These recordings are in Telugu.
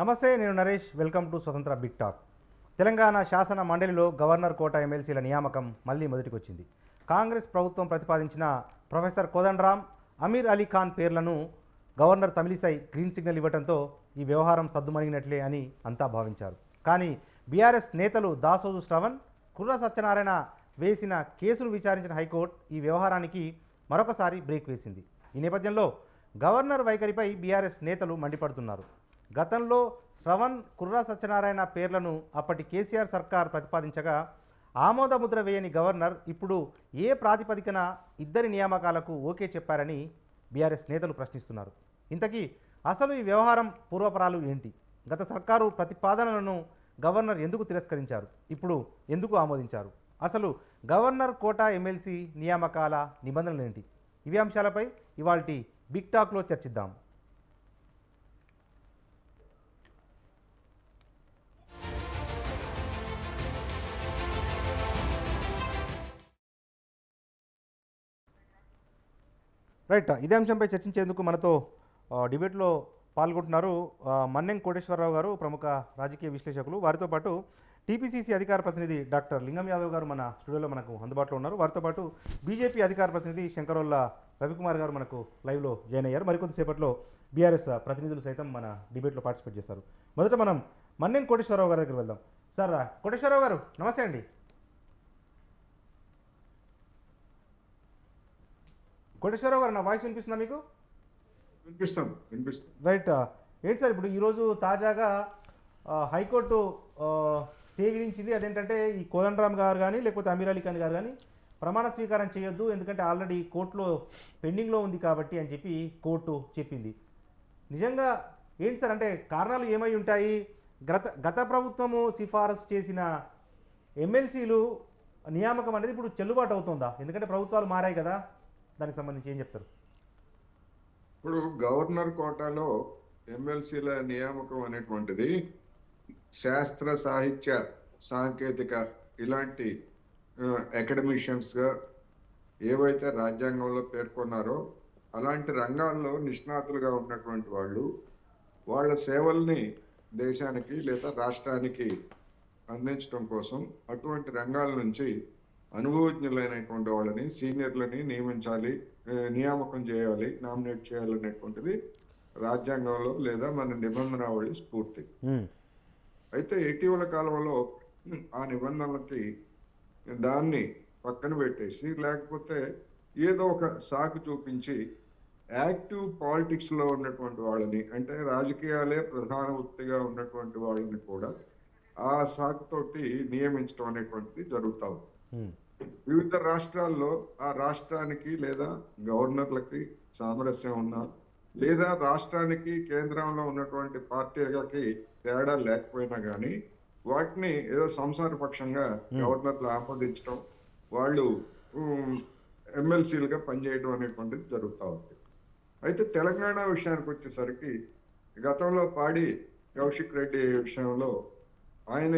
నమస్తే, నేను నరేష్. వెల్కమ్ టు స్వతంత్ర బిగ్ టాక్. తెలంగాణ శాసన మండలిలో గవర్నర్ కోటా ఎమ్మెల్సీల నియామకం మళ్ళీ మొదటికొచ్చింది. కాంగ్రెస్ ప్రభుత్వం ప్రతిపాదించిన ప్రొఫెసర్ కోదండరామ్, అమీర్ అలీ ఖాన్ పేర్లను గవర్నర్ తమిళిసై గ్రీన్ సిగ్నల్ ఇవ్వడంతో ఈ వ్యవహారం సద్దుమణిగినట్లే అని అంతా భావించారు. కానీ బీఆర్ఎస్ నేతలు దాసోజు శ్రవణ్, కుర్ర సత్యనారాయణ వేసిన కేసును విచారించిన హైకోర్టు ఈ వ్యవహారానికి మరొకసారి బ్రేక్ వేసింది. ఈ నేపథ్యంలో గవర్నర్ వైఖరిపై బీఆర్ఎస్ నేతలు మండిపడుతున్నారు. గతంలో శ్రవణ్, కుర్రా సత్యనారాయణ పేర్లను అప్పటి కేసీఆర్ సర్కార్ ప్రతిపాదించగా ఆమోదముద్ర వేయని గవర్నర్ ఇప్పుడు ఏ ప్రాతిపదికన ఇద్దరి నియామకాలకు ఓకే చెప్పారని బీఆర్ఎస్ నేతలు ప్రశ్నిస్తున్నారు. ఇంతకీ అసలు ఈ వ్యవహారం పూర్వపరాలు ఏంటి? గత సర్కారు ప్రతిపాదనలను గవర్నర్ ఎందుకు తిరస్కరించారు? ఇప్పుడు ఎందుకు ఆమోదించారు? అసలు గవర్నర్ కోటా ఎమ్మెల్సీ నియామకాల నిబంధనలు ఏంటి? ఇవి అంశాలపై ఇవాల్టి బిగ్ టాక్లో చర్చిద్దాం. రైట్, ఇదే అంశంపై చర్చించేందుకు మనతో డిబేట్లో పాల్గొంటున్నారు మన్నెం కోటేశ్వరరావు గారు, ప్రముఖ రాజకీయ విశ్లేషకులు. వారితో పాటు టీపీసీసీ అధికార ప్రతినిధి డాక్టర్ లింగం యాదవ్ గారు మన స్టూడియోలో మనకు అందుబాటులో ఉన్నారు. వారితో పాటు బీజేపీ అధికార ప్రతినిధి శంకరోళ్ళ రవికుమార్ గారు మనకు లైవ్లో జాయిన్ అయ్యారు. మరికొంతసేపట్లో బీఆర్ఎస్ ప్రతినిధులు సైతం మన డిబేట్లో పార్టిసిపేట్ చేస్తారు. మొదట మనం మన్నెం కోటేశ్వరరావు గారి దగ్గర వెళ్దాం. సార్, కోటేశ్వరరావు గారు నమస్తే అండి. కోటేశ్వరరావు గారు, నా వాయిస్ వినిపిస్తుందా మీకు? వినిపిస్తాం. రైట్, ఏంటి సార్ ఇప్పుడు ఈరోజు తాజాగా హైకోర్టు స్టే విధించింది. అదేంటంటే ఈ కోదండరామ్ గారు కానీ లేకపోతే అమీర్ అలీ ఖాన్ గారు కానీ ప్రమాణ స్వీకారం చేయొద్దు, ఎందుకంటే ఆల్రెడీ కోర్టులో పెండింగ్లో ఉంది కాబట్టి అని చెప్పి కోర్టు చెప్పింది. నిజంగా ఏంటి సార్, అంటే కారణాలు ఏమై ఉంటాయి? గత ప్రభుత్వము సిఫారసు చేసిన ఎమ్మెల్సీలు నియామకం అనేది ఇప్పుడు చెల్లుబాటు అవుతుందా? ఎందుకంటే ప్రభుత్వాలు మారాయి కదా, దానికి సంబంధించి ఏం చెప్తారు? ఇప్పుడు గవర్నర్ కోటాలో ఎమ్మెల్సీల నియామకం అనేటువంటిది శాస్త్ర, సాహిత్య, సాంకేతిక ఇలాంటి అకాడమిషియన్స్గా ఏవైతే రాజ్యాంగంలో పేర్కొన్నారో అలాంటి రంగాల్లో నిష్ణాతులుగా ఉన్నటువంటి వాళ్ళు వాళ్ళ సేవల్ని దేశానికి లేదా రాష్ట్రానికి అందించడం కోసం అటువంటి రంగాల నుంచి అనుభవజ్ఞులైనటువంటి వాళ్ళని, సీనియర్లని నియమించాలి, నియామకం చేయాలి, నామినేట్ చేయాలనేటువంటిది రాజ్యాంగంలో లేదా మన నిబంధనావళి స్ఫూర్తి. అయితే ఇటీవల కాలంలో ఆ నిబంధనలకి దాన్ని పక్కన పెట్టేసి లేకపోతే ఏదో ఒక సాకు చూపించి యాక్టివ్ పాలిటిక్స్లో ఉన్నటువంటి వాళ్ళని, అంటే రాజకీయాలే ప్రధాన వృత్తిగా ఉన్నటువంటి వాళ్ళని కూడా ఆ సాకుతోటి నియమించడం అనేటువంటిది జరుగుతూ ఉంది. వివిధ రాష్ట్రాల్లో ఆ రాష్ట్రానికి లేదా గవర్నర్లకి సామరస్యం ఉన్నా లేదా రాష్ట్రానికి కేంద్రంలో ఉన్నటువంటి పార్టీలకి తేడా లేకపోయినా కానీ వాటిని ఏదో సంసారపక్షంగా గవర్నర్లు ఆమోదించడం, వాళ్ళు ఎమ్మెల్సీలుగా పనిచేయడం అనేటువంటిది జరుగుతూ ఉంది. అయితే తెలంగాణ విషయానికి వచ్చేసరికి గతంలో పాడి కౌశిక్ రెడ్డి విషయంలో ఆయన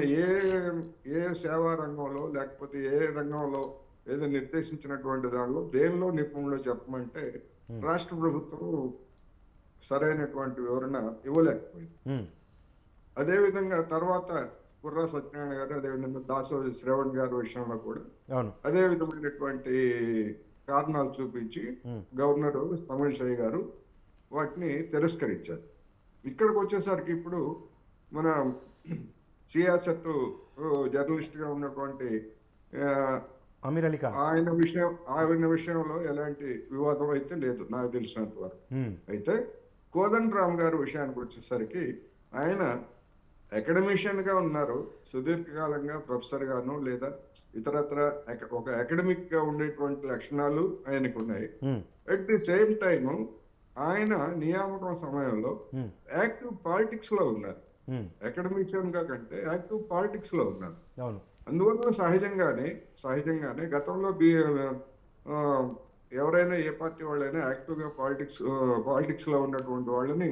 ఏ సేవా రంగంలో లేకపోతే ఏ రంగంలో ఏదో నిర్దేశించినటువంటి దానిలో దేనిలో నిపుణులు చెప్పమంటే రాష్ట్ర ప్రభుత్వం సరైనటువంటి వివరణ ఇవ్వలేకపోయింది. అదేవిధంగా తర్వాత కుర్రా సత్యనారాయణ గారు, అదేవిధంగా దాసోజు శ్రవణ్ గారి విషయంలో కూడా అదే విధమైనటువంటి కారణాలు చూపించి గవర్నర్ తమిళిసై గారు వాటిని తిరస్కరించారు. ఇక్కడికి వచ్చేసరికి ఇప్పుడు మన సియాసత్ జర్నలిస్ట్ గా ఉన్నటువంటి అమీర్ అలీ ఖాన్ ఆయన విషయంలో ఎలాంటి వివాదం అయితే లేదు నాకు తెలిసినంత వరకు. అయితే కోదండరామ్ గారి విషయానికి వచ్చేసరికి ఆయన అకాడమిషియన్ గా ఉన్నారు, సుదీర్ఘకాలంగా ప్రొఫెసర్ గాను లేదా ఇతరత్ర ఒక అకాడమిక్ గా ఉండేటువంటి లక్షణాలు ఆయనకు ఉన్నాయి. అట్ ది సేమ్ టైమ్ ఆయన నియామకం సమయంలో యాక్టివ్ పాలిటిక్స్ లో ఉన్నారు. అకాడమిషియన్ గా కంటే యాక్టివ్ పాలిటిక్స్ లో ఉన్నారు. అందువల్ల సహజంగానే గతంలో ఎవరైనా ఏ పార్టీ వాళ్ళైనా యాక్టివ్ గా పాలిటిక్స్ లో ఉన్నటువంటి వాళ్ళని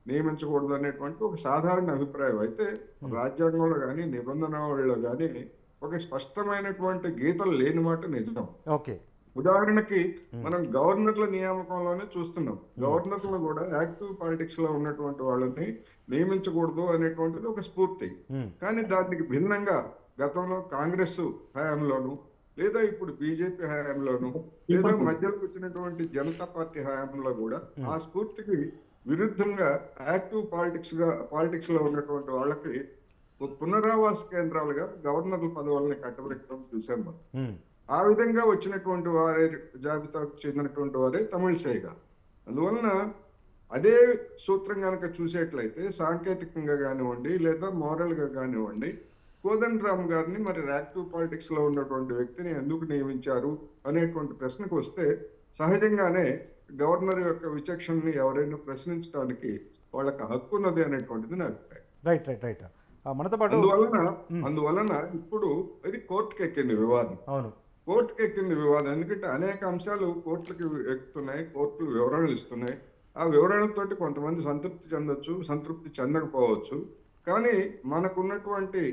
నియమించకూడదు అనేటువంటి ఒక సాధారణ అభిప్రాయం. అయితే రాజ్యాంగంలో కానీ నిబంధనలో కానీ ఒక స్పష్టమైనటువంటి గీతలు లేని మాట నిజం. ఉదాహరణకి మనం గవర్నర్ల నియామకంలోనే చూస్తున్నాం. గవర్నర్లు కూడా యాక్టివ్ పాలిటిక్స్ లో ఉన్నటువంటి వాళ్ళని నియమించకూడదు అనేటువంటిది ఒక స్ఫూర్తి. కానీ దానికి భిన్నంగా గతంలో కాంగ్రెస్ హయాంలోను, లేదా ఇప్పుడు బీజేపీ హయాంలోను, లేదా మధ్యలో వచ్చినటువంటి జనతా పార్టీ హయాంలో కూడా ఆ స్ఫూర్తికి విరుద్ధంగా యాక్టివ్ పాలిటిక్స్ లో ఉన్నటువంటి వాళ్ళకి పునరావాస కేంద్రాలుగా గవర్నర్ల పదవుల్ని కట్టబెట్టడం చూసాం మనం. ఆ విధంగా వచ్చినటువంటి వారే జాబితాకు చెందినటువంటి వారే తమిళిసై గారు. అందువలన అదే సూత్రం కనుక చూసేట్లయితే సాంకేతికంగా కానివ్వండి, లేదా మోరల్ గా కానివ్వండి, కోదండరామ్ గారిని మరి యాక్టివ్ పాలిటిక్స్ లో ఉన్నటువంటి వ్యక్తిని ఎందుకు నియమించారు అనేటువంటి ప్రశ్నకు వస్తే సహజంగానే గవర్నర్ యొక్క విచక్షణని ఎవరైనా ప్రశ్నించడానికి వాళ్ళకి హక్కు ఉన్నది అనేటువంటిది నా అభిప్రాయం. రైట్ రైట్ రైట్ మనతో పాటు అందువలన ఇప్పుడు ఇది కోర్టుకు ఎక్కింది వివాదం. అవును, కోర్టుకు ఎక్కింది వివాదం. ఎందుకంటే అనేక అంశాలు కోర్టులకు ఎక్కుతున్నాయి, కోర్టులు వివరణలు ఇస్తున్నాయి. ఆ వివరణలతోటి కొంతమంది సంతృప్తి చెందొచ్చు, సంతృప్తి చెందకపోవచ్చు. కానీ మనకున్నటువంటి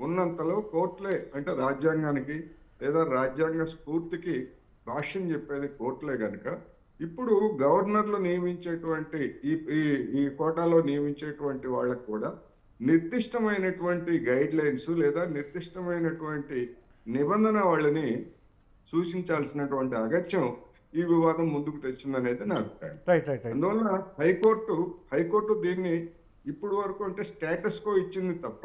ఉన్నంతలో కోర్టులే, అంటే రాజ్యాంగానికి లేదా రాజ్యాంగ స్ఫూర్తికి భాష్యం చెప్పేది కోర్టులే కనుక ఇప్పుడు గవర్నర్లు నియమించేటువంటి ఈ కోటాలో నియమించేటువంటి వాళ్ళకు కూడా నిర్దిష్టమైనటువంటి గైడ్ లైన్స్ లేదా నిర్దిష్టమైనటువంటి నిబంధన వాళ్ళని సూచించాల్సినటువంటి అగత్యం ఈ వివాదం ముందుకు తెచ్చిందనేది నా అభిప్రాయం. అందువలన హైకోర్టు దీన్ని ఇప్పుడు వరకు అంటే స్టేటస్ కో ఇచ్చింది తప్ప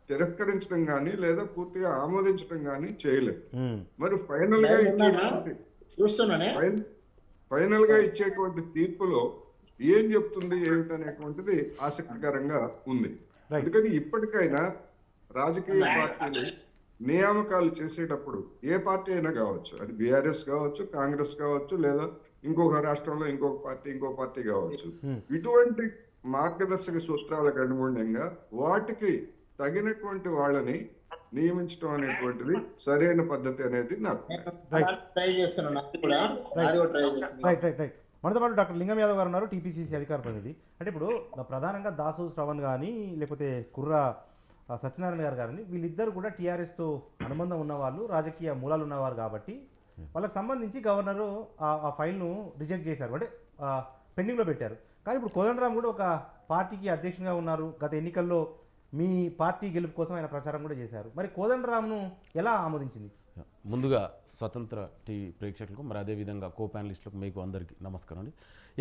తిరస్కరించడం గానీ లేదా పూర్తిగా ఆమోదించడం గానీ చేయలేదు. మరి ఫైనల్ గా ఇచ్చేటువంటి తీర్పులో ఏం చెప్తుంది ఏమిటనేటువంటిది ఆసక్తికరంగా ఉంది. అందుకని ఇప్పటికైనా రాజకీయ పార్టీలు నియామకాలు చేసేటప్పుడు ఏ పార్టీ అయినా కావచ్చు, అది బీఆర్ఎస్ కావచ్చు, కాంగ్రెస్ కావచ్చు, లేదా ఇంకొక రాష్ట్రంలో ఇంకొక పార్టీ కావచ్చు, ఇటువంటి మార్గదర్శక సూత్రాలకు అనుగుణంగా వాటికి తగినటువంటి వాళ్ళని నియమించడం అనేటువంటిది సరైన పద్ధతి అనేది నాకు. మనతో పాటు డాక్టర్ లింగం యాదవ్ గారు ఉన్నారు, టీపీసీసీ అధికార ప్రతినిధి. అంటే ఇప్పుడు ప్రధానంగా దాసు శ్రవణ్ కానీ లేకపోతే కుర్రా సత్యనారాయణ గారు కానీ వీళ్ళిద్దరు కూడా టీఆర్ఎస్తో అనుబంధం ఉన్నవాళ్ళు, రాజకీయ మూలాలు ఉన్నవారు కాబట్టి వాళ్ళకి సంబంధించి గవర్నరు ఆ ఫైల్ను రిజెక్ట్ చేశారు, అంటే పెండింగ్లో పెట్టారు. కానీ ఇప్పుడు కోదండరామ్ కూడా ఒక పార్టీకి అధ్యక్షునిగా ఉన్నారు. గత ఎన్నికల్లో మీ పార్టీ గెలుపు కోసం ఆయన ప్రచారం కూడా చేశారు. మరి కోదండరామ్ను ఎలా ఆమోదించింది? ముందుగా స్వతంత్ర టీవీ ప్రేక్షకులకు, మరి అదేవిధంగా కో ప్యానలిస్టులకు మీకు అందరికీ నమస్కారం అండి.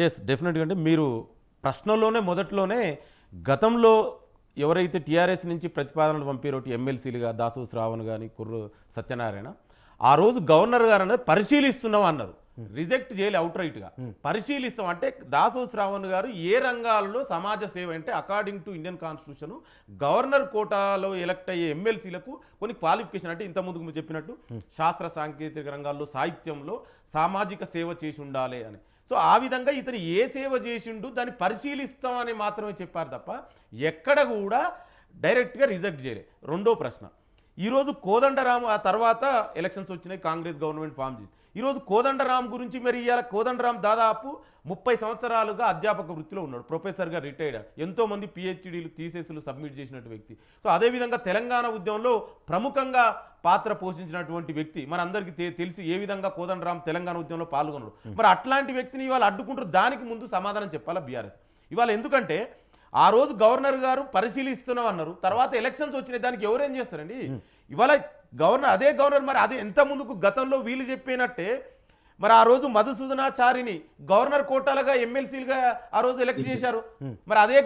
ఎస్, డెఫినెట్గా అంటే మీరు ప్రశ్నలోనే మొదట్లోనే గతంలో ఎవరైతే టీఆర్ఎస్ నుంచి ప్రతిపాదనలు పంపారో ఎమ్మెల్సీలుగా దాసు శ్రావణ్ కానీ కుర్రు సత్యనారాయణ, ఆ రోజు గవర్నర్ గారు అనేది పరిశీలిస్తున్నాం అన్నారు, రిజెక్ట్ చేయలే, అవుట్ రైట్గా పరిశీలిస్తాం. అంటే దాసు శ్రావణ్ గారు ఏ రంగాల్లో సమాజ సేవ అంటే according to Indian constitution governor కోటాలో ఎలక్ట్ అయ్యే ఎమ్మెల్సీలకు కొన్ని క్వాలిఫికేషన్, అంటే ఇంతకుముందుకు మీరు చెప్పినట్టు శాస్త్ర సాంకేతిక రంగాల్లో, సాహిత్యంలో సామాజిక సేవ చేసి ఉండాలి అని. సో ఆ విధంగా ఇతను ఏ సేవ చేసిండు దాన్ని పరిశీలిస్తామని మాత్రమే చెప్పారు తప్ప ఎక్కడ కూడా డైరెక్ట్గా రిజెక్ట్ చేయలే. రెండో ప్రశ్న, ఈరోజు కోదండరామ్ ఆ తర్వాత ఎలక్షన్స్ వచ్చినాయి, కాంగ్రెస్ గవర్నమెంట్ ఫామ్ చేసి ఈరోజు కోదండరామ్ గురించి మరి ఇవాళ కోదండరామ్ దాదాపు 30 సంవత్సరాలుగా అధ్యాపక వృత్తిలో ఉన్నాడు, ప్రొఫెసర్గా రిటైర్డ్, ఎంతోమంది పిహెచ్డీలు థీసిస్లు సబ్మిట్ చేసినటువంటి వ్యక్తి. సో అదేవిధంగా తెలంగాణ ఉద్యమంలో ప్రముఖంగా పాత్ర పోషించినటువంటి వ్యక్తి మనందరికీ తెలిసి ఏ విధంగా కోదండరామ్ తెలంగాణ ఉద్యమంలో పాల్గొన్నాడు. మరి అట్లాంటి వ్యక్తిని ఇవాళ అడ్డుకుంటారు, దానికి ముందు సమాధానం చెప్పాలా బీఆర్ఎస్ ఇవాళ. ఎందుకంటే ఆ రోజు గవర్నర్ గారు పరిశీలిస్తున్నాం అన్నారు, తర్వాత ఎలక్షన్స్ వచ్చినాయి, దానికి ఎవరేం చేస్తారండి? ఇవాళ గవర్నర్, అదే గవర్నర్ మరి అదే ఎంత ముందుకు గతంలో వీళ్ళు చెప్పినట్టే మరి ఆ రోజు మధుసూదనాచారిని గవర్నర్ కోటాలుగా ఎమ్మెల్సీలుగా ఆ రోజు ఎలక్ట్ చేశారు. మరి అదే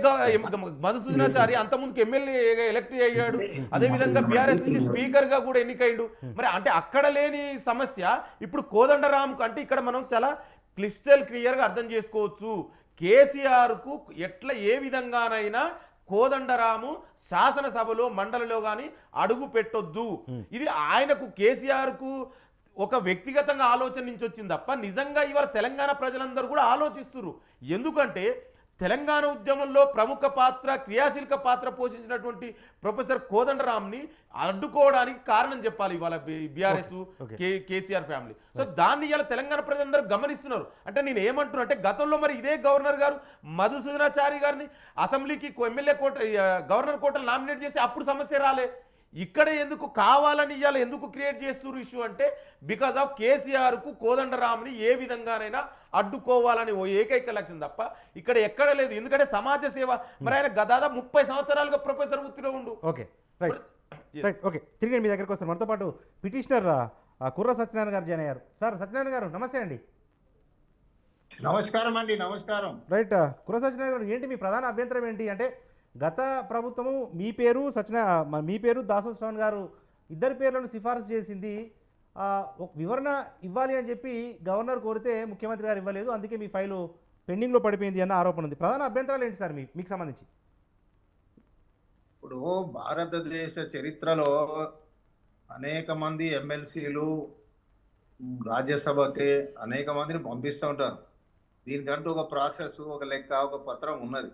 మధుసూదనాచారి అంత ముందుకు ఎమ్మెల్యేగా ఎలక్ట్ అయ్యాడు, అదేవిధంగా బీఆర్ఎస్ నుంచి స్పీకర్గా కూడా ఎన్నికయ్యాడు. మరి అంటే అక్కడ లేని సమస్య ఇప్పుడు కోదండరామ్కు, అంటే ఇక్కడ మనం చాలా క్లిస్టల్ క్లియర్గా అర్థం చేసుకోవచ్చు. కేసీఆర్కు ఎట్లా ఏ విధంగానైనా కోదండరాము శాసనసభలో మండలిలో కానీ అడుగు పెట్టొద్దు, ఇది ఆయనకు కేసీఆర్కు ఒక వ్యక్తిగతంగా ఆలోచన నుంచి వచ్చింది తప్ప నిజంగా ఇవాళ తెలంగాణ ప్రజలందరూ కూడా ఆలోచిస్తున్నారు. ఎందుకంటే తెలంగాణ ఉద్యమంలో ప్రముఖ పాత్ర, క్రియాశీలక పాత్ర పోషించినటువంటి ప్రొఫెసర్ కోదండరామ్ని అడ్డుకోవడానికి కారణం చెప్పాలి ఇవాళ బీఆర్ఎస్ కేసీఆర్ ఫ్యామిలీ. సో దాన్ని ఇవాళ తెలంగాణ ప్రజలందరూ గమనిస్తున్నారు. అంటే నేను ఏమంటున్నా అంటే గతంలో మరి ఇదే గవర్నర్ గారు మధుసూదనాచారి గారిని అసెంబ్లీకి ఎమ్మెల్యే కోట గవర్నర్ కోటలు నామినేట్ చేసి అప్పుడు సమస్య రాలే. ఇక్కడ ఎందుకు కావాలని ఇవాళ ఎందుకు క్రియేట్ చేస్తున్నారు ఇష్యూ అంటే బికాజ్ ఆఫ్ కేసీఆర్కు కోదండరామ్ని ఏ విధంగానైనా అడ్డుకోవాలని ఓ ఏకైక లక్ష్యం తప్ప ఇక్కడ ఎక్కడ లేదు. ఎందుకంటే సమాజ సేవ మరి ఆయన దాదాపు 30 సంవత్సరాలుగా ప్రొఫెసర్ వృత్తిలో ఉండు. ఓకే రైట్ రైట్ ఓకే తిరిగి నేను మీ దగ్గరకు వస్తాను. మనతో పాటు పిటిషనర్ కుర్ర సత్యనారాయణ గారు జాయిన్ అయ్యారు. సార్ సత్యనారాయణ గారు నమస్తే అండి. నమస్కారం అండి. నమస్కారం. రైట్ కుర్ర సత్యనారాయణ గారు ఏంటి మీ ప్రధాన అభ్యంతరం ఏంటి అంటే గత ప్రభుత్వము మీ పేరు మీ పేరు దాసో శ్రవణ్ గారు ఇద్దరి పేర్లను సిఫారసు చేసింది. ఒక వివరణ ఇవ్వాలి అని చెప్పి గవర్నర్ కోరితే ముఖ్యమంత్రి గారు ఇవ్వలేదు, అందుకే మీ ఫైలు పెండింగ్లో పడిపోయింది అన్న ఆరోపణ ఉంది. ప్రధాన అభ్యంతరాలు ఏంటి సార్ మీకు సంబంధించి? ఇప్పుడు భారతదేశ చరిత్రలో అనేక మంది ఎమ్మెల్సీలు రాజ్యసభకి అనేక మందిని పంపిస్తూ ఉంటారు. దీనికంటూ ఒక ప్రాసెస్, ఒక లెక్క, ఒక పత్రం ఉన్నది.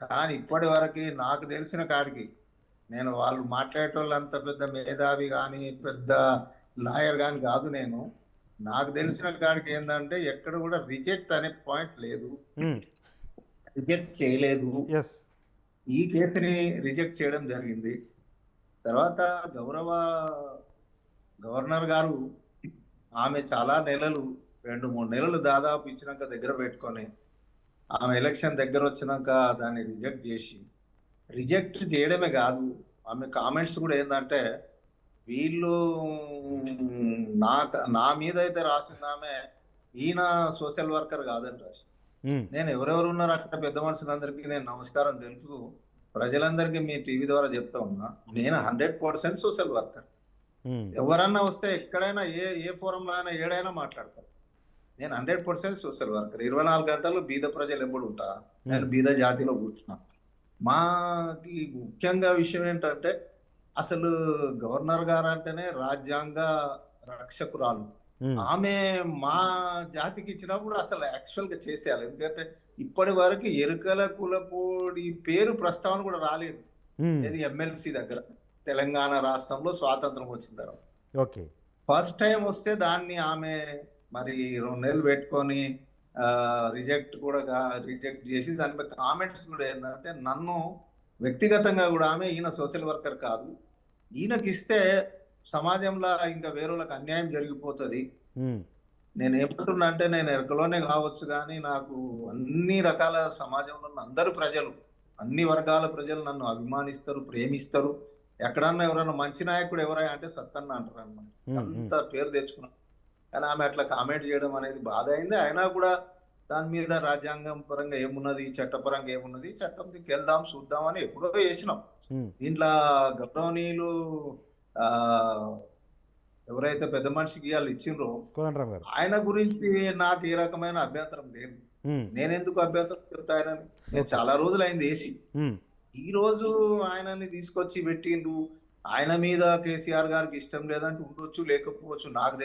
కానీ ఇప్పటి వరకు నాకు తెలిసిన కాడికి నేను వాళ్ళు మాట్లాడేటోళ్ళు అంత పెద్ద మేధావి కానీ పెద్ద లాయర్ కానీ కాదు. నాకు తెలిసిన కాడికి ఏంటంటే ఎక్కడ కూడా రిజెక్ట్ అనే పాయింట్ లేదు, రిజెక్ట్ చేయలేదు. ఈ కేసుని రిజెక్ట్ చేయడం జరిగింది. తర్వాత గౌరవ గవర్నర్ గారు ఆమె చాలా నెలలు 2-3 నెలలు దాదాపు ఇచ్చినాక దగ్గర పెట్టుకొని ఆమె ఎలక్షన్ దగ్గర వచ్చినాక దాన్ని రిజెక్ట్ చేయడమే కాదు, ఆమె కామెంట్స్ కూడా ఏంటంటే వీళ్ళు నా మీద అయితే రాసింది ఆమె ఈయన సోషల్ వర్కర్ కాదని రాసింది. నేను ఎవరెవరు ఉన్నారు అక్కడ పెద్ద మనుషులందరికీ నేను నమస్కారం తెలుపుతూ ప్రజలందరికీ మీ టీవీ ద్వారా చెప్తా ఉన్నా, నేను 100% సోషల్ వర్కర్. ఎవరన్నా వస్తే ఎక్కడైనా ఏ ఫోరంలో అయినా ఏడైనా మాట్లాడతారు. నేను 100% సోషల్ వర్కర్. 24 గంటలు బీద ప్రజలు ఎప్పుడు ఉంటా, నేను బీద జాతిలో కూర్చున్నా. మాకి ముఖ్యంగా విషయం ఏంటంటే అసలు గవర్నర్ గారు అంటేనే రాజ్యాంగ రక్షకురాలు. ఆమె మా జాతికి ఇచ్చినప్పుడు అసలు యాక్చువల్ గా చేసేయాలి. ఎందుకంటే ఇప్పటి వరకు ఎరుకల కులపోడి పేరు ప్రస్తావన కూడా రాలేదు. ఇది ఎమ్మెల్సీ దగ్గర తెలంగాణ రాష్ట్రంలో స్వాతంత్రం వచ్చిన తర్వాత ఓకే ఫస్ట్ టైం వస్తే దాన్ని ఆమె మరి 2 నెలలు పెట్టుకొని రిజెక్ట్ చేసి దాని మీద కామెంట్స్ కూడా ఏంటంటే నన్ను వ్యక్తిగతంగా కూడా ఆమె ఈయన సోషల్ వర్కర్ కాదు, ఈయనకి ఇస్తే సమాజంలో ఇంకా వేరేలకు అన్యాయం జరిగిపోతుంది. నేను ఏమంటున్నా అంటే నేను ఎరకలోనే కావచ్చు కానీ నాకు అన్ని రకాల సమాజంలో ఉన్న అందరు ప్రజలు, అన్ని వర్గాల ప్రజలు నన్ను అభిమానిస్తారు, ప్రేమిస్తారు. ఎక్కడన్నా ఎవరైనా మంచి నాయకుడు ఎవరైనా అంటే సత్తన్న అంటారు అన్నమాట. అంత పేరు తెచ్చుకున్నాను. కానీ ఆమె అట్లా కామెంట్ చేయడం అనేది బాధ అయింది. అయినా కూడా దాని మీద రాజ్యాంగం పరంగా ఏమున్నది, చట్టపరంగా ఏమున్నది, చట్టం దిక్కు వెళ్దాం చూద్దాం అని ఎప్పుడో చేసినాం. దీంట్లో గౌరవనీయులు ఎవరైతే పెద్ద మనిషికి వాళ్ళు ఇచ్చిండ్రో ఆయన గురించి నాకు ఏ రకమైన అభ్యంతరం లేదు. నేనెందుకు అభ్యంతరం చెప్తానని నేను చాలా రోజులు అయింది వేసి. ఈ రోజు ఆయనని తీసుకొచ్చి పెట్టిండు. ఆయన మీద కేసీఆర్ గారికి ఇష్టం లేదంటే ఉండొచ్చు, లేకపోవచ్చు, నాకు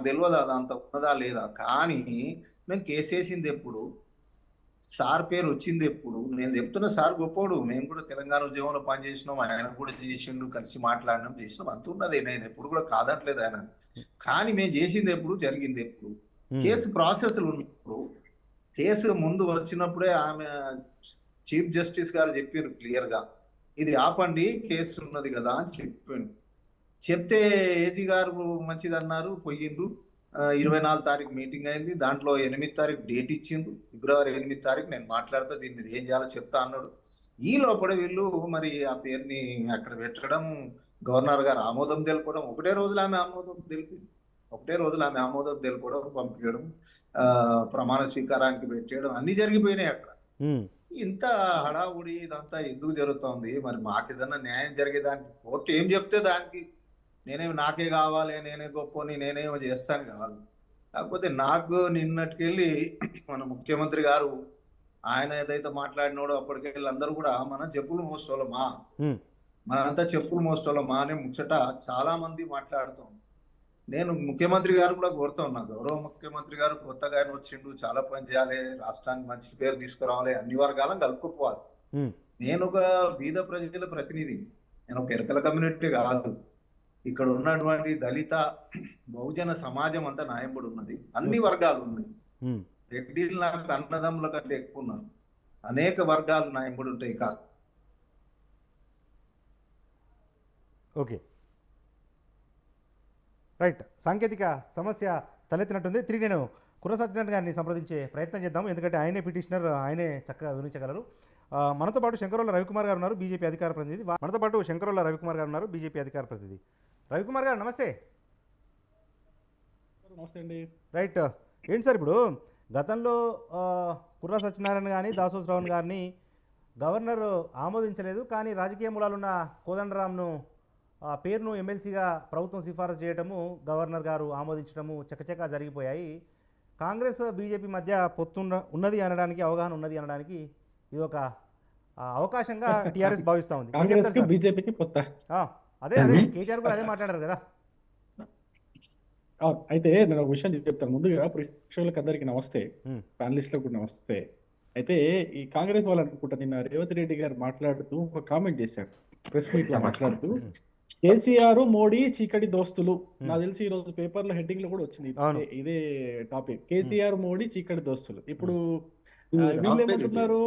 తెలియదు అది అంత ఉన్నదా లేదా. కానీ మేము కేసేసింది ఎప్పుడు, సార్ పేరు వచ్చింది ఎప్పుడు. నేను చెప్తున్నా సార్ గొప్పోడు, మేము కూడా తెలంగాణ ఉద్యమంలో పనిచేసినాం, ఆయన కూడా చేసిండు, కలిసి మాట్లాడినాం, చేసినాం, అంత ఉన్నది. నేను ఎప్పుడు కూడా కాదట్లేదు ఆయన. కానీ మేము చేసింది ఎప్పుడు, జరిగింది ఎప్పుడు, కేసు ప్రాసెస్లు ఉన్నప్పుడు, కేసు ముందు వచ్చినప్పుడే ఆమె చీఫ్ జస్టిస్ గారు చెప్పారు క్లియర్ గా, ఇది ఆపండి కేసు ఉన్నది కదా అని చెప్పిండు. చెప్తే ఏజీ గారు మంచిది అన్నారు, పోయిండ్రు. 24 తారీఖు మీటింగ్ అయింది. దాంట్లో 8 తారీఖు డేట్ ఇచ్చిండ్రు. ఫిబ్రవరి 8 తారీఖు నేను మాట్లాడతా, దీన్ని ఏం చేయాలో చెప్తా అన్నాడు. ఈ లోపల వీళ్ళు మరి ఆ పేరుని అక్కడ పెట్టడం, గవర్నర్ గారు ఆమోదం తెలుపడం, ఒకటే రోజులు ఆమె ఆమోదం తెలుపడం, పంపించడం, ప్రమాణ స్వీకారానికి పెట్టేయడం అన్ని జరిగిపోయినాయి అక్కడ. ఇంత హడావుడి ఇదంతా ఎందుకు జరుగుతోంది? మరి మాకు ఏదన్నా న్యాయం జరిగేదానికి కోర్టు ఏం చెప్తే దానికి నాకే కావాలి, నేనే గొప్పని, నేనేమో చేస్తాను కాదు. కాకపోతే నాకు నిన్నటికెళ్ళి మన ముఖ్యమంత్రి గారు ఆయన ఏదైతే మాట్లాడినాడో అప్పటికెళ్ళి అందరూ కూడా మనం చెప్పులు మోస్తోళ్ళమా, మనంతా చెప్పులు మోస్తోళ్ళమా అనే ముచ్చట చాలా మంది మాట్లాడుతాం. నేను ముఖ్యమంత్రి గారు కూడా కోరుతా ఉన్నా, గౌరవ ముఖ్యమంత్రి గారు కొత్తగా ఆయన వచ్చిండు, చాలా పని చేయాలి, రాష్ట్రానికి మంచి పేరు తీసుకురావాలి, అన్ని వర్గాలను కలుపుకోవాలి. నేను ఒక బీద ప్రజల ప్రతినిధిని, నేను ఒక ఎరకల కమ్యూనిటీ కాదు. ఇక్కడ ఉన్నటువంటి దళిత బహుజన సమాజం అంతా న్యాయంబడి ఉన్నది, అన్ని వర్గాలు ఉన్నాయి. రెడ్డిలు నాకు అన్నదమ్ముల కంటే ఎక్కువ ఉన్నారు, అనేక వర్గాలు న్యాయంబడి ఉంటాయి. కాదు ఓకే, రైట్. సాంకేతిక సమస్య తలెత్తినట్టుంది. తిరిగి నేను కుర్ర సత్యనారాయణ గారిని సంప్రదించే ప్రయత్నం చేద్దాం, ఎందుకంటే ఆయనే పిటిషనర్, ఆయనే చక్కగా వివరించగలరు. మనతో పాటు శంకరోళ్ళ రవికుమార్ గారు ఉన్నారు, బీజేపీ అధికార ప్రతినిధి. మనతో పాటు శంకరోళ్ళ రవికుమార్ గారు ఉన్నారు, బీజేపీ అధికార ప్రతినిధి. రవికుమార్ గారు నమస్తే. నమస్తే అండి. రైట్. ఏంటి సార్, ఇప్పుడు గతంలో కుర్ర సత్యనారాయణ కానీ దాసో శ్రవణ్ గారిని గవర్నర్ ఆమోదించలేదు, కానీ రాజకీయ మూలాలున్న కోదండరాంను పేరును ఎమ్మెల్సీగా ప్రభుత్వం సిఫారసు చేయడము, గవర్నర్ గారు ఆమోదించడము చకచకా జరిగిపోయాయి. కాంగ్రెస్ బీజేపీ మధ్య ఉన్నది అనడానికి, అవగాహన ఉన్నది అనడానికి ఇది ఒక అవకాశంగా టీఆర్ఎస్ భావిస్తూ ఉంది. కాంగ్రెస్కి బీజేపీకి పొత్త. అదే కేటీఆర్ కూడా అదే మాట్లాడారు కదా. అయితే నేను ఒక విషయం చెప్తాను. ముందుగా ప్రేక్షకులకు అందరికీ నమస్తే, ప్యానలిస్టులకు కూడా నమస్తే. అయితే ఈ కాంగ్రెస్ వాళ్ళు అనుకుంటా నిన్న రేవంత్ రెడ్డి గారు మాట్లాడుతూ ఒక కామెంట్ చేశారు ప్రెస్ మీట్ లో మాట్లాడుతూ, కేసీఆర్ మోడీ చీకటి దోస్తులు. నాకు తెలిసి ఈ రోజు పేపర్ లో హెడ్డింగ్ లో కూడా వచ్చింది ఇదే టాపిక్, కేసీఆర్ మోడీ చీకటి దోస్తులు. ఇప్పుడు వీళ్ళు ఏమంటున్నారు,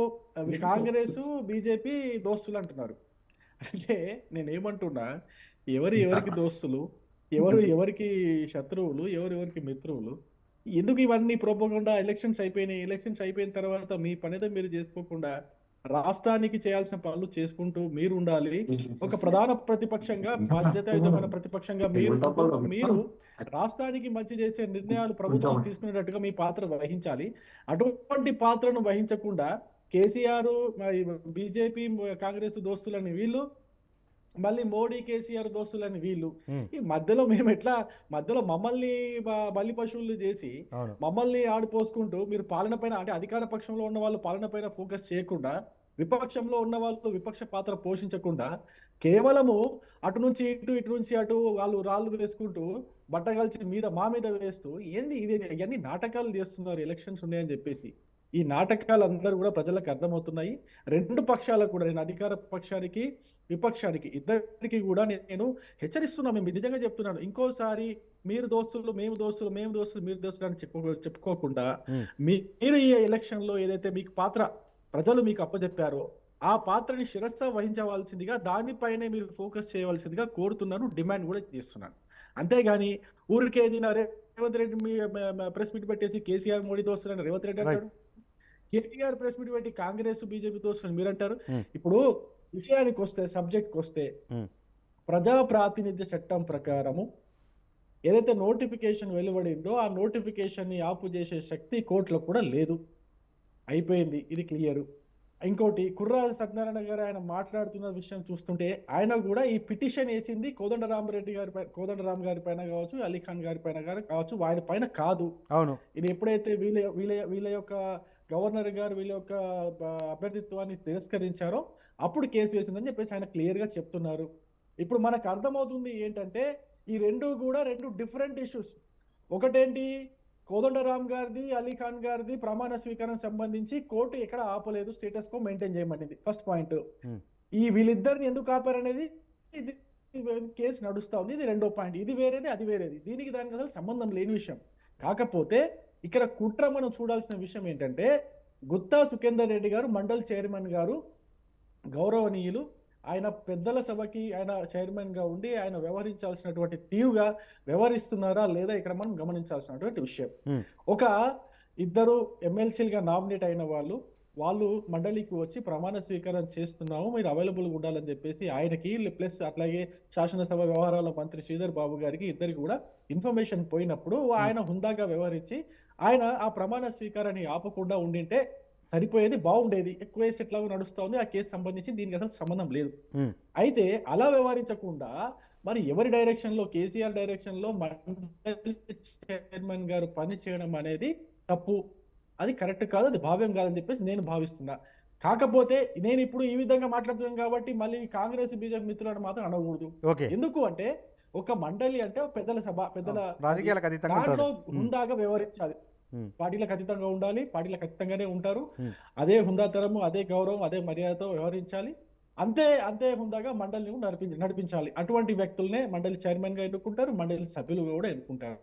కాంగ్రెస్ బీజేపీ దోస్తులు అంటున్నారు. అంటే నేను ఏమంటున్నా, ఎవరికి దోస్తులు, ఎవరికి శత్రువులు, ఎవరికి మిత్రువులు, ఎందుకు ఇవన్నీ ప్రోపగండా? ఎలక్షన్స్ అయిపోయినాయి, ఎలక్షన్స్ అయిపోయిన తర్వాత మీ పనితో మీరు చేసుకోకుండా రాష్ట్రానికి చేయాల్సిన పనులు చేసుకుంటూ మీరు ఉండాలి. ఒక ప్రధాన ప్రతిపక్షంగా, బాధ్యతాయుతమైన ప్రతిపక్షంగా మీరు రాష్ట్రానికి మంచి చేసే నిర్ణయాలు ప్రభుత్వం తీసుకునేటట్టుగా మీ పాత్ర వహించాలి. అటువంటి పాత్రను వహించకుండా కేసీఆర్, బీజేపీ, కాంగ్రెస్ దోస్తులని వీళ్ళు, మళ్ళీ మోడీ కేసీఆర్ దోస్తులని వీళ్ళు, ఈ మధ్యలో మేము ఎట్లా మధ్యలో మమ్మల్ని బలి పశువులు చేసి మమ్మల్ని ఆడిపోసుకుంటూ మీరు పాలన పైన, అంటే అధికార పక్షంలో ఉన్న వాళ్ళు పాలన పైన ఫోకస్ చేయకుండా, విపక్షంలో ఉన్న వాళ్ళు విపక్ష పాత్ర పోషించకుండా, కేవలము అటు నుంచి ఇటు నుంచి అటు వాళ్ళు రాళ్ళు వేసుకుంటూ బట్టగలిచి మా మీద వేస్తూ, ఏంది ఇది, ఇవన్నీ నాటకాలు చేస్తున్నారు ఎలక్షన్స్ ఉన్నాయని చెప్పేసి. ఈ నాటకాలు అందరూ కూడా ప్రజలకు అర్థమవుతున్నాయి. రెండు పక్షాలకు కూడా, నేను అధికార పక్షానికి విపక్షానికి ఇద్దరికి కూడా నేను హెచ్చరిస్తున్నా, మేము నిజంగా చెప్తున్నాను, ఇంకోసారి మీరు దోస్తులు మేము దోస్తులు, మేము దోస్తులు మీరు దోస్తులు అని చెప్పుకోకుండా, మీరు ఈ ఎలక్షన్ లో ఏదైతే మీకు పాత్ర ప్రజలు మీకు అప్పచెప్పారో ఆ పాత్రని శిరస్స వహించవలసిందిగా, దానిపైనే మీరు ఫోకస్ చేయవలసిందిగా కోరుతున్నాను, డిమాండ్ కూడా చేస్తున్నాను. అంతేగాని ఊరికేది రేవంత్ రెడ్డి ప్రెస్ మీట్ పెట్టేసి కేసీఆర్ మోడీ దోస్తులని రేవంత్ రెడ్డి అంటాడు, కేటీఆర్ ప్రెస్ మీట్ పెట్టి కాంగ్రెస్ బీజేపీ దోస్తులని మీరు అంటారు. ఇప్పుడు విషయానికి వస్తే, సబ్జెక్ట్కి వస్తే, ప్రజా ప్రాతినిధ్య చట్టం ప్రకారము ఏదైతే నోటిఫికేషన్ వెలువడిందో ఆ నోటిఫికేషన్ ని ఆపు చేసే శక్తి కోర్టులో కూడా లేదు, అయిపోయింది, ఇది క్లియర్. ఇంకోటి, కుర్రా సత్యనారాయణ గారు ఆయన మాట్లాడుతున్న విషయం చూస్తుంటే, ఆయన కూడా ఈ పిటిషన్ వేసింది కోదండరామ్ గారి పైన కావచ్చు, అలీఖాన్ గారి పైన కావచ్చు, ఆయన పైన కాదు. అవును, ఇది ఎప్పుడైతే వీళ్ళ యొక్క గవర్నర్ గారు వీళ్ళ యొక్క అభ్యర్థిత్వాన్ని తిరస్కరించారో అప్పుడు కేసు వేసిందని చెప్పేసి ఆయన క్లియర్ గా చెప్తున్నారు. ఇప్పుడు మనకు అర్థమవుతుంది ఏంటంటే, ఈ రెండు డిఫరెంట్ ఇష్యూస్. ఒకటేంటి, కోదండరామ్ గారిది, అలీఖాన్ గారిది ప్రమాణ స్వీకారం సంబంధించి కోర్టు ఎక్కడ ఆపలేదు, స్టేటస్ కో మెయింటైన్ చేయమనేది ఫస్ట్ పాయింట్. ఈ వీళ్ళిద్దరిని ఎందుకు ఆపారనేది ఇది కేసు నడుస్తా ఉంది, ఇది రెండో పాయింట్. ఇది వేరేది, అది వేరేది, దానికి అసలు సంబంధం లేని విషయం. కాకపోతే ఇక్కడ కుట్ర మనం చూడాల్సిన విషయం ఏంటంటే, గుత్తా సుఖేందర్ రెడ్డి గారు మండల్ చైర్మన్ గారు, గౌరవనీయులు, ఆయన పెద్దల సభకి ఆయన చైర్మన్ గా ఉండి ఆయన వ్యవహరించాల్సినటువంటి తీరుగా వ్యవహరిస్తున్నారా లేదా ఇక్కడ మనం గమనించాల్సినటువంటి విషయం. ఒక ఇద్దరు ఎమ్మెల్సీలుగా నామినేట్ అయిన వాళ్ళు మండలికి వచ్చి ప్రమాణ స్వీకారం చేస్తున్నాము, మీరు అవైలబుల్గా ఉండాలని చెప్పేసి ఆయనకి, ప్లస్ అట్లాగే శాసనసభ వ్యవహారాల మంత్రి శ్రీధర్ బాబు గారికి ఇద్దరికి కూడా ఇన్ఫర్మేషన్ పోయినప్పుడు ఆయన హుందాగా వ్యవహరించి ఆయన ఆ ప్రమాణ స్వీకారాన్ని ఆపకుండా ఉండింటే సరిపోయేది, బాగుండేది. ఎక్కువ కేసు ఎట్లాగో నడుస్తా ఉంది, ఆ కేసు సంబంధించి దీనికి అసలు సంబంధం లేదు. అయితే అలా వ్యవహరించకుండా మరి ఎవరి డైరెక్షన్ లో, కేసీఆర్ డైరెక్షన్ లో మండలి చైర్మన్ గారు పని చేయడం అనేది తప్పు, అది కరెక్ట్ కాదు, అది భావ్యం కాదని చెప్పేసి నేను భావిస్తున్నా. కాకపోతే నేను ఇప్పుడు ఈ విధంగా మాట్లాడుతున్నాను కాబట్టి మళ్ళీ కాంగ్రెస్ బీజేపీ మిత్రులను మాత్రం అనకూడదు. ఎందుకు అంటే, ఒక మండలి అంటే పెద్దల సభ, పెద్దల దాంట్లో హుందాగా వ్యవహరించాలి, పార్టీలకు అతీతంగా ఉండాలి, పార్టీలకు అతీతంగానే ఉంటారు, అదే హుందాతరము, అదే గౌరవం, అదే మర్యాదతో వ్యవహరించాలి, అంతే హుందాగా మండలిని నడిపించాలి. అటువంటి వ్యక్తులనే మండలి చైర్మన్ గా ఎన్నుకుంటారు, మండలి సభ్యులుగా కూడా ఎన్నుకుంటారు.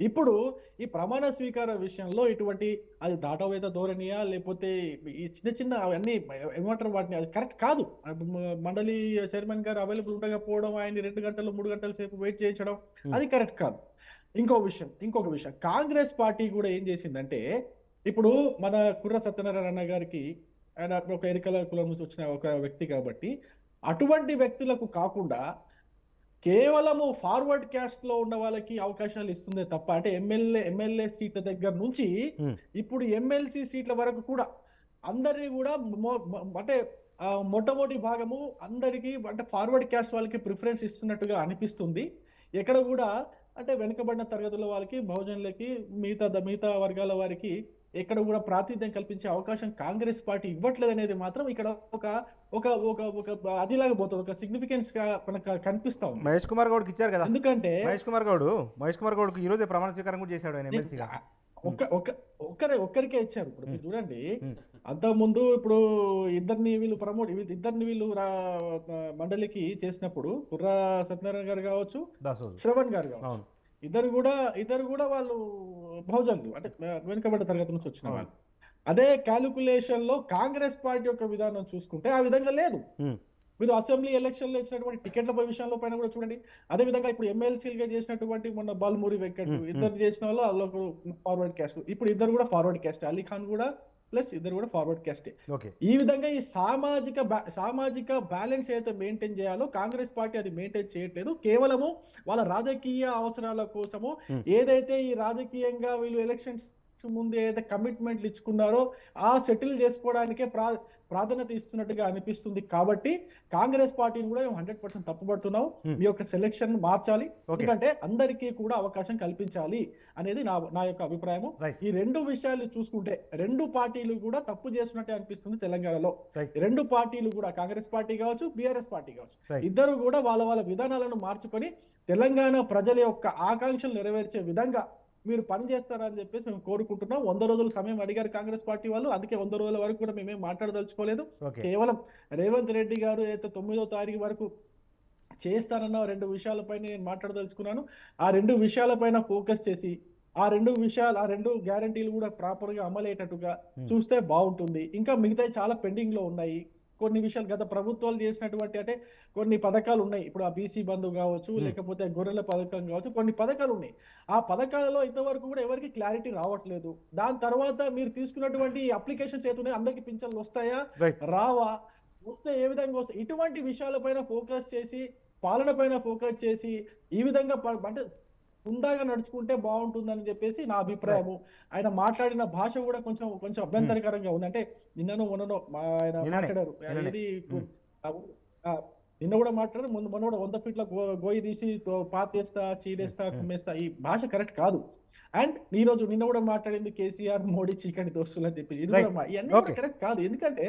ఇప్పుడు ఈ ప్రమాణ స్వీకార విషయంలో ఇటువంటి అది దాటవేత ధోరణియా లేకపోతే ఈ చిన్న చిన్న అవన్నీ ఏమంటారు వాటిని, అది కరెక్ట్ కాదు. మండలి చైర్మన్ గారు అవైలబుల్ ఉండకపోవడం, ఆయన 2 గంటలు 3 గంటల సేపు వెయిట్ చేయించడం, అది కరెక్ట్ కాదు. ఇంకొక విషయం కాంగ్రెస్ పార్టీ కూడా ఏం చేసిందంటే, ఇప్పుడు మన కుర్ర సత్యనారాయణ గారికి, ఆయన ఒక ఎరికల కులం నుంచి వచ్చిన ఒక వ్యక్తి కాబట్టి అటువంటి వ్యక్తులకు కాకుండా కేవలము ఫార్వర్డ్ క్యాస్ట్ లో ఉన్న వాళ్ళకి అవకాశాలు ఇస్తుందే తప్ప, అంటే ఎమ్మెల్యే సీట్ల దగ్గర నుంచి ఇప్పుడు ఎమ్మెల్సీ సీట్ల వరకు కూడా అందరినీ కూడా అంటే మొట్టమొదటి భాగము అందరికీ అంటే ఫార్వర్డ్ క్యాస్ట్ వాళ్ళకి ప్రిఫరెన్స్ ఇస్తున్నట్టుగా అనిపిస్తుంది. ఎక్కడ కూడా అంటే వెనుకబడిన తరగతుల వాళ్ళకి, బహుజనులకి, మిగతా వర్గాల వారికి ఎక్కడ కూడా ప్రాతినిధ్యం కల్పించే అవకాశం కాంగ్రెస్ పార్టీ ఇవ్వట్లేదు అనేది మాత్రం ఇక్కడ ఒక ఒక ఒక ఒక అదిలాగా పోతుంది, ఒక సిగ్నిఫికెన్స్ గా మనకు కనిపిస్తా ఉంది. మహేష్ కుమార్ గౌడ్కి ఇచ్చారు కదా, ఎందుకంటే మహేష్ కుమార్ గౌడ్ ఈ రోజే ప్రమాణ స్వీకారం కూడా చేశాడు ఆయన ఎమ్మెల్సీగా. ఒక్కరికే ఇచ్చారు. ఇప్పుడు మీరు చూడండి, అంతకుముందు ఇప్పుడు ఇద్దరిని వీళ్ళు మండలికి చేసినప్పుడు కుర్రా సత్యనారాయణ గారు కావచ్చు, శ్రవణ్ గారు కావచ్చు, ఇద్దరు కూడా వాళ్ళు బహుజనులు, అంటే వెనుకబడ్డ తరగతి నుంచి వచ్చిన వాళ్ళు. అదే క్యాలిక్యులేషన్ లో కాంగ్రెస్ పార్టీ యొక్క విధానం చూసుకుంటే ఆ విధంగా లేదు. మీరు అసెంబ్లీ ఎలక్షన్ లో ఇచ్చినటువంటి టికెట్ల విషయంలో పైన కూడా చూడండి. అదే విధంగా ఇప్పుడు ఎమ్మెల్సీలుగా చేసినటువంటి మొన్న బాల్మూరి వెంకట్ ఇద్దరు చేసిన వాళ్ళు అందులో ఫార్వర్డ్ క్యాస్ట్, ఇప్పుడు ఇద్దరు కూడా ఫార్వర్డ్ క్యాస్ట్, అలీ ఖాన్ కూడా ప్లస్ ఇద్దరు కూడా ఫార్వర్డ్ క్యాస్టే. ఈ విధంగా ఈ సామాజిక బ్యాలెన్స్ అయితే మెయింటైన్ చేయాలో కాంగ్రెస్ పార్టీ అది మెయింటైన్ చేయట్లేదు. కేవలము వాళ్ళ రాజకీయ అవసరాల కోసము ఏదైతే ఈ రాజకీయంగా వీళ్ళు ఎలక్షన్స్ ముందు ఏదైతే కమిట్మెంట్లు ఇచ్చుకున్నారో ఆ సెటిల్ చేసుకోవడానికే ప్రాధాన్యత ఇస్తున్నట్టుగా అనిపిస్తుంది. కాబట్టి కాంగ్రెస్ పార్టీని కూడా 100% తప్పుపడుతున్నాం. మీ యొక్క సెలెక్షన్ మార్చాలి, ఎందుకంటే అందరికీ కూడా అవకాశం కల్పించాలి అనేది నా యొక్క అభిప్రాయము. ఈ రెండు విషయాలు చూసుకుంటే రెండు పార్టీలు కూడా తప్పు చేస్తున్నట్టే అనిపిస్తుంది తెలంగాణలో. రెండు పార్టీలు కూడా, కాంగ్రెస్ పార్టీ కావచ్చు, బీఆర్ఎస్ పార్టీ కావచ్చు, ఇద్దరు కూడా వాళ్ళ విధానాలను మార్చుకొని తెలంగాణ ప్రజల యొక్క ఆకాంక్షలు నెరవేర్చే విధంగా మీరు పని చేస్తారని చెప్పేసి మేము కోరుకుంటున్నాం. 100 రోజుల సమయం అడిగారు కాంగ్రెస్ పార్టీ వాళ్ళు, అందుకే 100 రోజుల వరకు కూడా మేమేం మాట్లాడదలుచుకోలేదు. కేవలం రేవంత్ రెడ్డి గారు అయితే 9వ తారీఖు వరకు చేస్తానన్న 2 విషయాలపైన నేను మాట్లాడదలుచుకున్నాను. ఆ 2 విషయాలపైన ఫోకస్ చేసి ఆ 2 గ్యారంటీలు కూడా ప్రాపర్ గా అమలయ్యేటట్టుగా చూస్తే బాగుంటుంది. ఇంకా మిగతా చాలా పెండింగ్ లో ఉన్నాయి. కొన్ని విషయాలు గత ప్రభుత్వాలు చేసినటువంటి, అంటే కొన్ని పథకాలు ఉన్నాయి. ఇప్పుడు ఆ బీసీ బంధు కావచ్చు, లేకపోతే గొర్రెల పథకం కావచ్చు, కొన్ని పథకాలు ఉన్నాయి. ఆ పథకాలలో ఇంతవరకు కూడా ఎవరికి క్లారిటీ రావట్లేదు. దాని తర్వాత మీరు తీసుకున్నటువంటి అప్లికేషన్స్ ఏతున్నాయి, అందరికి పింఛన్లు వస్తాయా, రావా, వస్తే ఏ విధంగా వస్తాయి, ఇటువంటి విషయాలపైన ఫోకస్ చేసి, పాలన పైన ఫోకస్ చేసి ఈ విధంగా అంటే హుందాగా నడుచుకుంటే బాగుంటుందని చెప్పేసి నా అభిప్రాయము. ఆయన మాట్లాడిన భాష కూడా కొంచెం అభ్యంతరకరంగా ఉంది. అంటే నిన్ననో ఆయన మాట్లాడారు, నిన్న కూడా మాట్లాడారు, మొన్న కూడా 100 ఫీట్ల గోయి తీసి పాతేస్తా, చీడేస్తా, కుమ్మేస్తా, ఈ భాష కరెక్ట్ కాదు. అండ్ నిన్న కూడా మాట్లాడింది కేసీఆర్ మోడీ చీకటి దోస్తులు అని చెప్పి, ఇది కూడా ఇవన్నీ కరెక్ట్ కాదు. ఎందుకంటే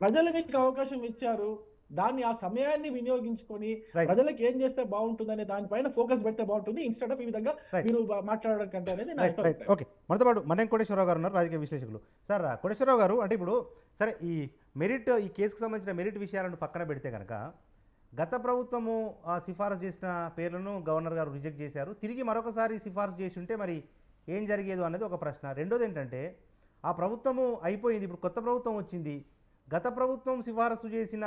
ప్రజలు మీకు అవకాశం ఇచ్చారు, దాన్ని ఆ సమయాన్ని వినియోగించుకొని ప్రజలకు ఏం చేస్తే బాగుంటుందనే దానిపైన ఫోకస్ పెడితే బాగుంటుంది, ఇన్స్టెడ్ ఆఫ్ ఈ విధంగా మీరు మాట్లాడడం కంటే అనేది నా అభిప్రాయం. ఓకే, మనతో పాటు మన్యం కోటేశ్వరరావు గారు ఉన్నారు, రాజకీయ విశ్లేషకులు. సార్ కోటేశ్వరరావు గారు, అంటే ఇప్పుడు సరే ఈ కేసుకు సంబంధించిన మెరిట్ విషయాలను పక్కన పెడితే కనుక గత ప్రభుత్వము సిఫారసు చేసిన పేర్లను గవర్నర్ గారు రిజెక్ట్ చేశారు, తిరిగి మరొకసారి సిఫారసు చేసి ఉంటే మరి ఏం జరిగేదో అనేది ఒక ప్రశ్న. రెండోది ఏంటంటే ఆ ప్రభుత్వము అయిపోయింది, ఇప్పుడు కొత్త ప్రభుత్వం వచ్చింది, గత ప్రభుత్వం సిఫారసు చేసిన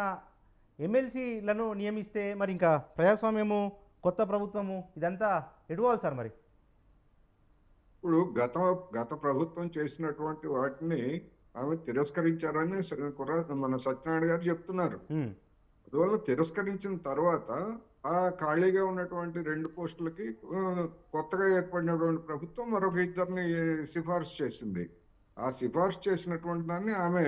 ఎమ్మెల్సీలను నియమిస్తే మరి ఇంకా ప్రజాస్వామ్యము, కొత్త ప్రభుత్వము, ఇదంతా ఎటువాలి సార్? మరి ఇప్పుడు గత ప్రభుత్వం చేసినటువంటి వాటిని ఆమె తిరస్కరించారని మన సత్యనారాయణ గారు చెప్తున్నారు. అందువల్ల తిరస్కరించిన తర్వాత ఆ ఖాళీగా ఉన్నటువంటి 2 పోస్టులకి కొత్తగా ఏర్పడినటువంటి ప్రభుత్వం మరొక 2 సిఫార్సు చేసింది. ఆ సిఫార్సు చేసినటువంటి దాన్ని ఆమె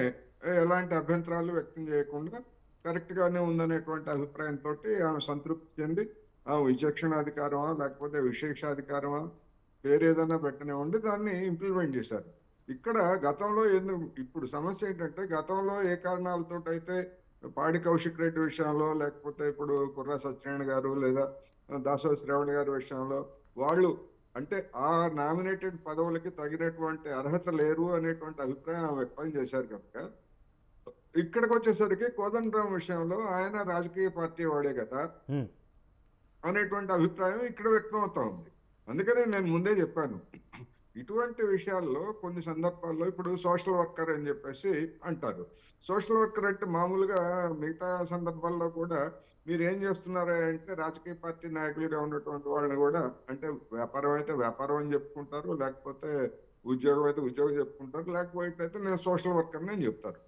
ఎలాంటి అభ్యంతరాలు వ్యక్తం చేయకుండా కరెక్ట్ గానే ఉందనేటువంటి అభిప్రాయంతో ఆమె సంతృప్తి చెంది ఆ విచక్షణాధికారమా లేకపోతే విశేషాధికారమా పేరు ఏదైనా పెట్టనివ్వండి, దాన్ని ఇంప్లిమెంట్ చేశారు. ఇక్కడ గతంలో ఇప్పుడు సమస్య ఏంటంటే, గతంలో ఏ కారణాలతో అయితే పాడి కౌశిక్ రెడ్డి విషయంలో, లేకపోతే ఇప్పుడు కుర్రా సత్యనారాయణ గారు లేదా దాసోజు శ్రవణ్ గారి విషయంలో వాళ్ళు అంటే ఆ నామినేటెడ్ పదవులకి తగినటువంటి అర్హత లేరు అనేటువంటి అభిప్రాయం వ్యక్తం చేశారు కనుక, ఇక్కడికి వచ్చేసరికి కోదండరాం విషయంలో ఆయన రాజకీయ పార్టీ వాడే కదా అనేటువంటి అభిప్రాయం ఇక్కడ వ్యక్తం అవుతా ఉంది. అందుకనే నేను ముందే చెప్పాను, ఇటువంటి విషయాల్లో కొన్ని సందర్భాల్లో ఇప్పుడు సోషల్ వర్కర్ అని చెప్పేసి అంటారు. సోషల్ వర్కర్ అంటే మామూలుగా మిగతా సందర్భాల్లో కూడా మీరు ఏం చేస్తున్నారా అంటే రాజకీయ పార్టీ నాయకులుగా ఉన్నటువంటి వాళ్ళని కూడా, అంటే వ్యాపారం అయితే వ్యాపారం అని చెప్పుకుంటారు, లేకపోతే ఉద్యోగం అయితే ఉద్యోగం చెప్పుకుంటారు, లేకపోతే నేను సోషల్ వర్కర్ని అని చెప్తారు.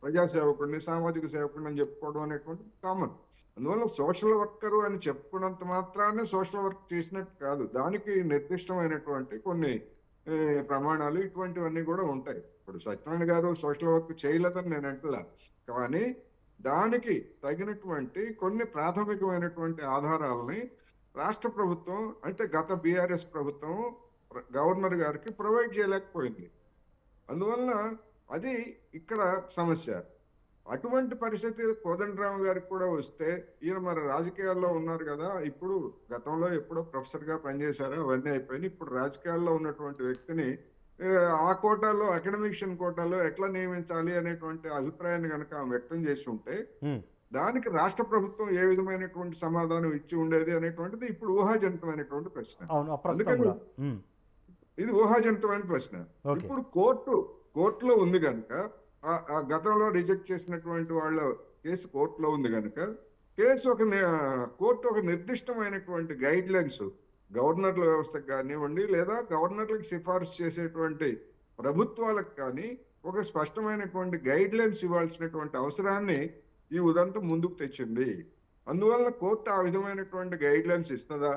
ప్రజాసేవకుడిని, సామాజిక సేవకుడిని అని చెప్పుకోవడం అనేటువంటి కామన్. అందువల్ల సోషల్ వర్కరు అని చెప్పుకున్నంత మాత్రాన్ని సోషల్ వర్క్ చేసినట్టు కాదు, దానికి నిర్దిష్టమైనటువంటి కొన్ని ప్రమాణాలు ఇటువంటివన్నీ కూడా ఉంటాయి. ఇప్పుడు సత్యనారాయణ గారు సోషల్ వర్క్ చేయలేదని నేను అంటలా, కానీ దానికి తగినటువంటి కొన్ని ప్రాథమికమైనటువంటి ఆధారాలని రాష్ట్ర ప్రభుత్వం, అంటే గత బీఆర్ఎస్ ప్రభుత్వం గవర్నర్ గారికి ప్రొవైడ్ చేయలేకపోయింది. అందువలన అది ఇక్కడ సమస్య. అటువంటి పరిస్థితి కోదండరామ్ గారికి కూడా వస్తే, ఈయన మరి రాజకీయాల్లో ఉన్నారు కదా, ఇప్పుడు గతంలో ఎప్పుడో ప్రొఫెసర్ గా పనిచేశారు, అవన్నీ అయిపోయినాయి. ఇప్పుడు రాజకీయాల్లో ఉన్నటువంటి వ్యక్తిని ఆ కోటాలో, అకాడమిషియన్ కోటాలో ఎట్లా నియమించాలి అనేటువంటి అభిప్రాయాన్ని కనుక వ్యక్తం చేసి ఉంటే దానికి రాష్ట్ర ప్రభుత్వం ఏ విధమైనటువంటి సమాధానం ఇచ్చి ఉండేది అనేటువంటిది ఇప్పుడు ఊహాజనితమైనటువంటి ప్రశ్న. అందుకని ఇది ఊహాజనితమైన ప్రశ్న. ఇప్పుడు కోర్టులో ఉంది కనుక, ఆ గతంలో రిజెక్ట్ చేసినటువంటి వాళ్ళ కేసు కోర్టులో ఉంది కనుక, కోర్టు ఒక నిర్దిష్టమైనటువంటి గైడ్ లైన్స్ గవర్నర్ల వ్యవస్థకు కానివ్వండి, లేదా గవర్నర్లకు సిఫార్సు చేసేటువంటి ప్రభుత్వాలకు కానీ ఒక స్పష్టమైనటువంటి గైడ్ లైన్స్ ఇవ్వాల్సినటువంటి అవసరాన్ని ఈ ఉదంతం ముందుకు తెచ్చింది. అందువల్ల కోర్టు ఆ విధమైనటువంటి గైడ్ లైన్స్ ఇస్తుందా?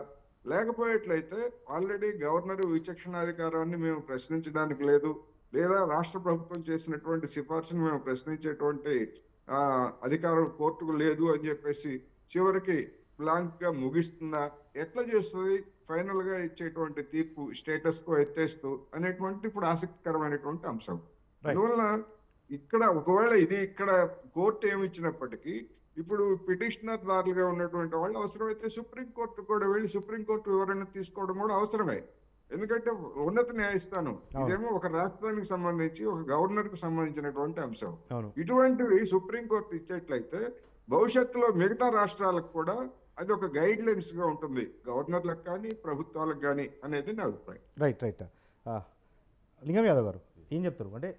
లేకపోయేట్లయితే ఆల్రెడీ గవర్నర్ విచక్షణాధికారాన్ని మేము ప్రశ్నించడానికి లేదు, లేదా రాష్ట్ర ప్రభుత్వం చేసినటువంటి సిఫార్సును మేము ప్రశ్నించేటువంటి అధికారం కోర్టుకు లేదు అని చెప్పేసి చివరికి బ్లాంక్ గా ముగిస్తుందా? ఎట్లా చేస్తుంది? ఫైనల్ గా ఇచ్చేటువంటి తీర్పు స్టేటస్ కో ఎత్తేస్తూ అనేటువంటిది ఇప్పుడు ఆసక్తికరమైనటువంటి అంశం. అందువల్ల ఇక్కడ ఒకవేళ ఇది ఇక్కడ కోర్టు ఏమి ఇచ్చినప్పటికీ, ఇప్పుడు పిటిషనర్ దారులుగా ఉన్నటువంటి వాళ్ళు అవసరమైతే సుప్రీంకోర్టు కూడా వెళ్ళి సుప్రీంకోర్టు వివరణ తీసుకోవడం కూడా అవసరమే. ఎందుకంటే ఉన్నత న్యాయస్థానం ఇదేమో ఒక రాష్ట్రానికి సంబంధించి, ఒక గవర్నర్ కు సంబంధించినటువంటి అంశం. ఇటువంటివి సుప్రీంకోర్టు ఇచ్చేట్లయితే భవిష్యత్తులో మిగతా రాష్ట్రాలకు కూడా అది ఒక గైడ్ లైన్స్ గా ఉంటుంది, గవర్నర్లకు కానీ ప్రభుత్వాలకు కానీ అనేది నా అభిప్రాయం. రైట్. లింగం యాదవ్ గారు ఏం చెప్తారు? అంటే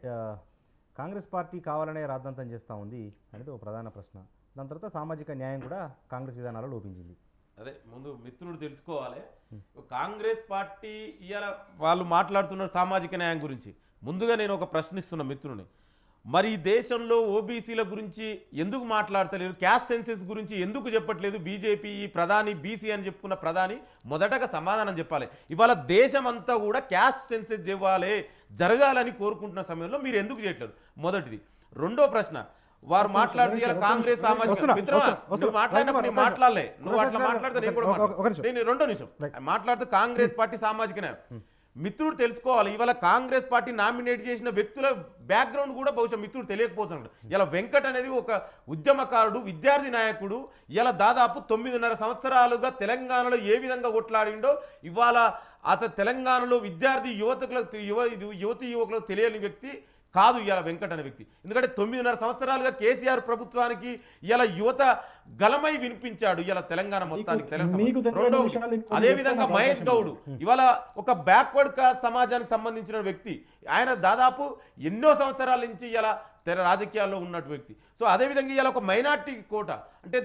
కాంగ్రెస్ పార్టీ కావాలనే రాద్ధాంతం చేస్తూ ఉంది అనేది ఒక ప్రధాన ప్రశ్న. దాని తర్వాత సామాజిక న్యాయం కూడా కాంగ్రెస్ విధానాల్లో లోపించింది. అదే ముందు మిత్రుడు తెలుసుకోవాలి, కాంగ్రెస్ పార్టీ ఇవాళ వాళ్ళు మాట్లాడుతున్న సామాజిక న్యాయం గురించి. ముందుగా నేను ఒక ప్రశ్నిస్తున్న మిత్రుని, మరి ఈ దేశంలో ఓబీసీల గురించి ఎందుకు మాట్లాడతలేరు? క్యాస్ట్ సెన్సెస్ గురించి ఎందుకు చెప్పట్లేదు? బీజేపీ ప్రధాని బీసీ అని చెప్పుకున్న ప్రధాని మొదటగా సమాధానం చెప్పాలి. ఇవాళ దేశం అంతా కూడా క్యాస్ట్ సెన్సెస్ జరగాలని కోరుకుంటున్న సమయంలో మీరు ఎందుకు చేయట్లేదు? మొదటిది. రెండో ప్రశ్న, వారు మాట్లాడుతూ ఇలా కాంగ్రెస్ సామాజిక మిత్రమా, నువ్వు మాట్లాడినప్పుడు నేను మాట్లాడలే, నువ్వు అట్లా మాట్లాడితే నేను కూడా నేను రెండో నిమిషం మాట్లాడుతూ కాంగ్రెస్ పార్టీ సామాజిక న్యాయం మిత్రుడు తెలుసుకోవాలి. ఇవాళ కాంగ్రెస్ పార్టీ నామినేట్ చేసిన వ్యక్తుల బ్యాక్గ్రౌండ్ కూడా బహుశా మిత్రుడు తెలియకపోతున్నాడు. ఇలా వెంకట్ అనేది ఒక ఉద్యమకారుడు, విద్యార్థి నాయకుడు. ఇలా దాదాపు 9.5 సంవత్సరాలుగా తెలంగాణలో ఏ విధంగా కొట్లాడిండో ఇవాళ అతను తెలంగాణలో విద్యార్థి యువతి యువకులకు తెలియని వ్యక్తి కాదు ఇవాళ వెంకట్ అనే వ్యక్తి. ఎందుకంటే 9.5 సంవత్సరాలుగా కేసీఆర్ ప్రభుత్వానికి ఇలా యువత గలమై వినిపించాడు ఇవాళ తెలంగాణ మొత్తానికి. రెండో అదేవిధంగా మహేష్ గౌడ్ ఇవాళ ఒక బ్యాక్వర్డ్ కాస్ట్ సమాజానికి సంబంధించిన వ్యక్తి. ఆయన దాదాపు ఎన్నో సంవత్సరాల నుంచి ఇలా రాజకీయాల్లో ఉన్నట్టు వ్యక్తి. సో అదేవిధంగా ఇవాళ ఒక మైనార్టీ కోట, అంటే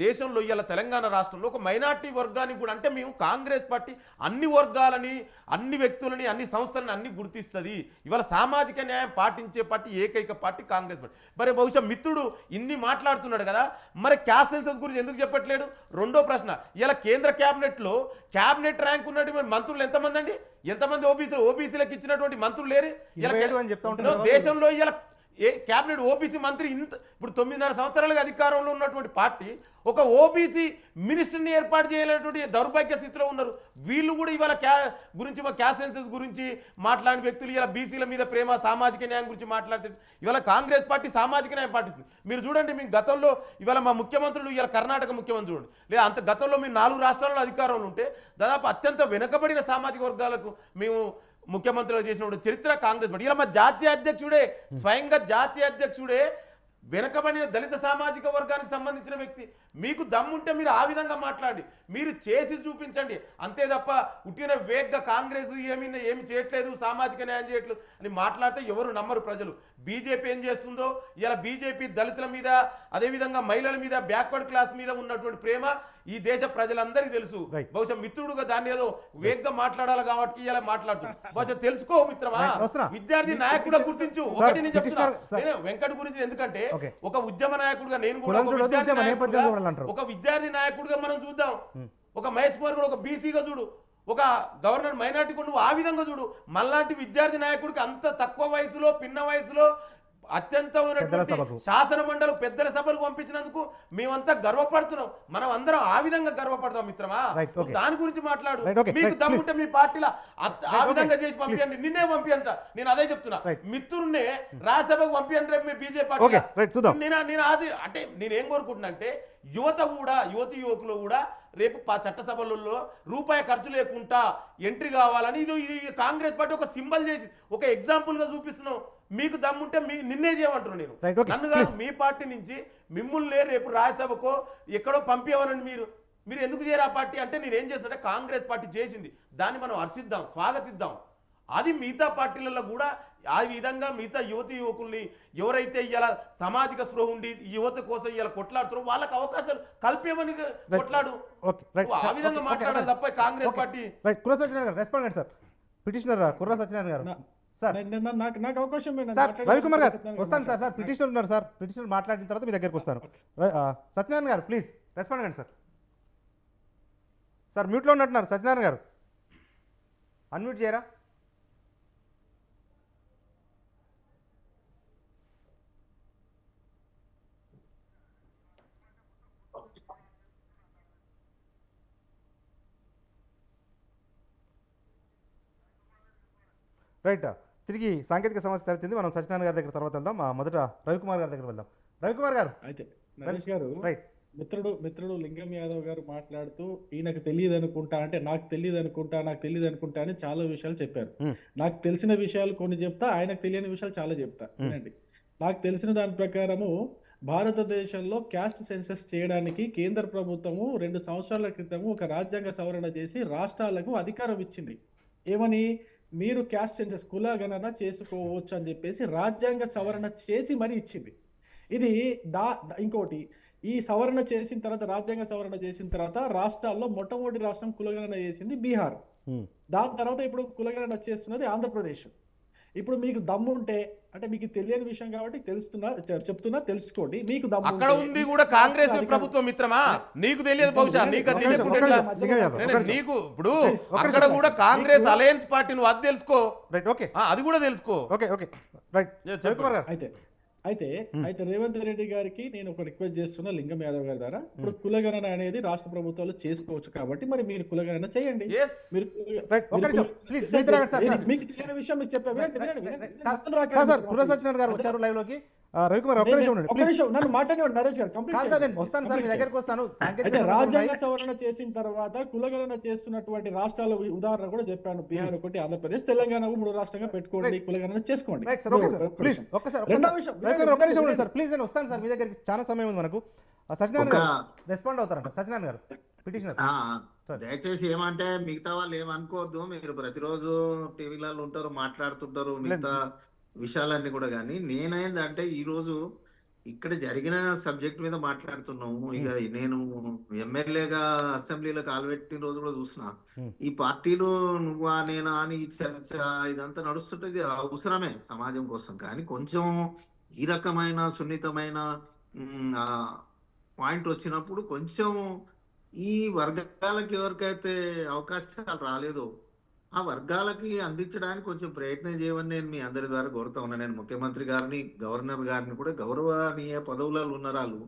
దేశంలో ఇవాళ తెలంగాణ రాష్ట్రంలో ఒక మైనార్టీ వర్గానికి కూడా, అంటే మేము కాంగ్రెస్ పార్టీ అన్ని వర్గాలని, అన్ని వ్యక్తులని, అన్ని సంస్థలని అన్ని గుర్తిస్తుంది. ఇవాళ సామాజిక న్యాయం పాటించే పార్టీ ఏకైక పార్టీ కాంగ్రెస్ పార్టీ. మరి బహుశా మిత్రుడు ఇన్ని మాట్లాడుతున్నాడు కదా, మరి క్యాస్ట్ సెన్సస్ గురించి ఎందుకు చెప్పట్లేడు? రెండో ప్రశ్న, ఇలా కేంద్ర క్యాబినెట్లో క్యాబినెట్ ర్యాంక్ ఉన్నటువంటి మంత్రులు ఎంతమంది అండి? ఎంతమంది ఓబీసీలకు ఇచ్చినటువంటి మంత్రులు లేరు? దేశంలో ఇలా క్యాబినెట్ ఓబీసీ మంత్రి ఇప్పుడు 9.5 సంవత్సరాలుగా అధికారంలో ఉన్నటువంటి పార్టీ ఒక ఓబీసీ మినిస్టర్ని ఏర్పాటు చేయలేనటువంటి దౌర్భాగ్య స్థితిలో ఉన్నారు. వీళ్ళు కూడా ఇవాళ క్యాస్ట్ సెన్సస్ గురించి మాట్లాడిన వ్యక్తులు ఇలా బీసీల మీద ప్రేమ, సామాజిక న్యాయం గురించి మాట్లాడితే ఇవాళ కాంగ్రెస్ పార్టీ సామాజిక న్యాయం పాటిస్తుంది. మీరు చూడండి, మీ గతంలో ఇవాళ మా ముఖ్యమంత్రులు ఇవాళ కర్ణాటక ముఖ్యమంత్రి చూడండి, లేదా అంత గతంలో మీరు 4 రాష్ట్రాల్లో అధికారంలో ఉంటే దాదాపు అత్యంత వెనుకబడిన సామాజిక వర్గాలకు మేము ముఖ్యమంత్రులు చేసినప్పుడు చరిత్ర కాంగ్రెస్ పార్టీ. ఇలా మా జాతీయ అధ్యక్షుడే, స్వయంగా జాతీయ అధ్యక్షుడే వెనకబడిన దళిత సామాజిక వర్గానికి సంబంధించిన వ్యక్తి. మీకు దమ్ముంటే మీరు ఆ విధంగా మాట్లాడి మీరు చేసి చూపించండి. అంతే తప్ప ఉట్టిన వేగ్గా కాంగ్రెస్ ఏమి చేయట్లేదు, సామాజిక న్యాయం చేయట్లేదు అని మాట్లాడితే ఎవరు నమ్మరు ప్రజలు. బీజేపీ ఏం చేస్తుందో ఇలా బీజేపీ దళితుల మీద, అదేవిధంగా మహిళల మీద, బ్యాక్వర్డ్ క్లాస్ మీద ఉన్నటువంటి ప్రేమ ఈ దేశ ప్రజలందరికీ తెలుసు. బహుశా మిత్రుడుగా దాన్ని ఏదో వేగ్గా మాట్లాడాలి కాబట్టి ఇలా మాట్లాడుతుంది. బహుశా తెలుసుకో మిత్రమా, విద్యార్థి నాయకుడు గుర్తించు. ఒకటి నేను చెప్తున్నా, వెంకట్ గురించి, ఎందుకంటే ఒక ఉద్యమ నాయకుడుగా నేను కూడా ఒక విద్యార్థి నాయకుడిగా మనం చూద్దాం. ఒక మహేష్ కుమార్ కూడా ఒక బీసీగా చూడు, ఒక గవర్నర్ మైనార్టీ కూడా నువ్వు ఆ విధంగా చూడు. మళ్ళాంటి విద్యార్థి నాయకుడికి అంత తక్కువ వయసులో, పిన్న వయసులో అత్యంత శాసన మండలి పెద్దల సభలకు పంపించినందుకు మేమంతా గర్వపడుతున్నాం. మనం అందరం ఆ విధంగా గర్వపడతాం మిత్రమా. దాని గురించి మాట్లాడు. మీకు దమ్ముంటే మీ పార్టీలో ఆ విధంగా చేసి పంపించండి. నిన్నే పంపియంట, నేను అదే చెప్తున్నా. మిత్రుడినే రాజ్యసభకు పంపియండి రేపు మీ బీజేపీ. నేను అది అంటే నేనేం కోరుకుంటున్నా అంటే యువత కూడా, యువతి యువకులు కూడా రేపు చట్టసభలలో రూపాయి ఖర్చు లేకుండా ఎంట్రీ కావాలని ఇది కాంగ్రెస్ పార్టీ ఒక సింబల్ చేసి ఒక ఎగ్జాంపుల్ గా చూపిస్తున్నాం. మీకు దమ్ముంటే నిన్నే చేయమంటున్నాను నేను, నన్ను కాదు. మీ పార్టీ నుంచి మిమ్మల్ని రేపు రాజ్యసభకో ఎక్కడో పంపేవారని మీరు ఎందుకు చేయరు ఆ పార్టీ అంటే నేనేం చేస్తుంటే కాంగ్రెస్ పార్టీ చేసింది దాన్ని మనం హర్షిద్దాం, స్వాగతిద్దాం. అది మిగతా పార్టీలలో కూడా ఆ విధంగా మిగతా యువతి యువకుల్ని ఎవరైతే ఇలా సామాజిక స్పృహ ఉండి యువత కోసం ఇలా కొట్లాడుతారో వాళ్ళకి అవకాశాలు కల్పేమని కొట్లాడు. ఆ విధంగా మాట్లాడాలి తప్ప కాంగ్రెస్ పార్టీ. కుర్ర సత్యనారాయణ గారు రెస్పాండ్ సార్. పిటిషనర్ కుర్ర సత్యనారాయణ గారు సార్, నాకు అవకాశం రవికుమార్ గారు వస్తాను సార్. సార్ పిటిషనర్ ఉన్నారు సార్, పిటిషనర్ మాట్లాడిన తర్వాత మీ దగ్గరికి వస్తాను. సత్యనారాయణ గారు ప్లీజ్ రెస్పాండ్ కండి సార్. సార్ మ్యూట్లో ఉన్నట్టున్నారు సత్యనారాయణ గారు, అన్మ్యూట్ చేయరా? రైట్, తిరిగి సాంకేతిక సమస్య తలెత్తింది. మనం సత్యనారాయణ గారి దగ్గర తర్వాత వెళ్దాం. మొదట రవికుమార్ గారి దగ్గర వెళ్దాం. రవికుమార్ గారు అయితే నరేష్ గారు, రైట్, మిత్రుడు లింగం యాదవ్ గారు మాట్లాడుతూ ఈయనకు తెలియదు అనుకుంటా అంటే నాకు తెలియదు అనుకుంటా అని చాలా విషయాలు చెప్పారు. నాకు తెలిసిన విషయాలు కొన్ని చెప్తా, ఆయనకు తెలియని విషయాలు చాలా చెప్తా. వినండి. నాకు తెలిసిన దాని ప్రకారము భారతదేశంలో క్యాస్ట్ సెన్సస్ చేయడానికి కేంద్ర ప్రభుత్వము 2 సంవత్సరాల క్రితము ఒక రాజ్యాంగ సవరణ చేసి రాష్ట్రాలకు అధికారం ఇచ్చింది. ఏమని? మీరు క్యాస్ట్ సెన్సస్ కులగణన చేసుకోవచ్చు అని చెప్పేసి రాజ్యాంగ సవరణ చేసి మరి ఇచ్చింది. ఇది ఇంకోటి, ఈ సవరణ చేసిన తర్వాత, రాజ్యాంగ సవరణ చేసిన తర్వాత రాష్ట్రాల్లో మొట్టమొదటి రాష్ట్రం కులగణన చేసింది బీహార్. దాని తర్వాత ఇప్పుడు కులగణన చేస్తున్నది ఆంధ్రప్రదేశ్. ఇప్పుడు మీకు దమ్ము ఉంటే, అంటే మీకు తెలియని విషయం కాబట్టి చెప్తున్నా తెలుసుకోండి. మీకు దమ్ము అక్కడ ఉంది కూడా కాంగ్రెస్ ప్రభుత్వం మిత్రమా, నీకు తెలియదు బహుశా, నీకు నీకు ఇప్పుడు అక్కడ కూడా కాంగ్రెస్ అలయన్స్ పార్టీ, నువ్వు అది తెలుసుకో. అది కూడా తెలుసుకో. అయితే రేవంత్ రెడ్డి గారికి నేను ఒక రిక్వెస్ట్ చేస్తున్నా లింగం యాదవ్ గారి ద్వారా. ఇప్పుడు కులగణన అనేది రాష్ట్ర ప్రభుత్వాలు చేసుకోవచ్చు కాబట్టి మరి మీరు కులగణన చేయండి. మీకు తెలియని విషయం మీకు చెప్పారు. నన్ను మాట్లాడేవాడు నరేష్ గారు. రాజ్యాంగ సవరణ చేసిన తర్వాత కులగణన చేస్తున్నటువంటి రాష్ట్రాల ఉదాహరణ కూడా చెప్పాను. బీహార్ ఒకటి, ఆంధ్రప్రదేశ్, తెలంగాణ 3 రాష్ట్రంగా పెట్టుకోండి, కులగణన చేసుకోండి. ప్లీజ్ నేను వస్తాను సార్ మీ దగ్గరికి, చాలా సమయం ఉంది మనకు. సత్యనారాయణ గారు రెస్పాండ్ అవుతారంట. సత్యనారాయణ గారు పిటిషనర్. దయచేసి ఏమంటే మిగతా వాళ్ళు ఏమనుకోవద్దు, మీరు ప్రతిరోజు టీవీలలో ఉంటారు, మాట్లాడుతుంటారు మిగతా విషయాలన్నీ కూడా. కానీ నేనేందంటే ఈ రోజు ఇక్కడ జరిగిన సబ్జెక్ట్ మీద మాట్లాడుతున్నాము. ఇక నేను ఎమ్మెల్యేగా అసెంబ్లీలో కాలుపెట్టిన రోజు కూడా చూసిన ఈ పార్టీలు నువ్వా నేనా అని చర్చ ఇదంతా నడుస్తుంటది. అవసరమే సమాజం కోసం. కానీ కొంచెం ఈ రకమైన సున్నితమైన పాయింట్ వచ్చినప్పుడు కొంచెం ఈ వర్గాలకి ఎవరికైతే అవకాశాలు రాలేదో ఆ వర్గాలకి అందించడానికి కొంచెం ప్రయత్నం చేయమని నేను మీ అందరి ద్వారా కోరుతా ఉన్నాను. నేను ముఖ్యమంత్రి గారిని, గవర్నర్ గారిని కూడా, గౌరవనీయ పదవులలో ఉన్నరాలు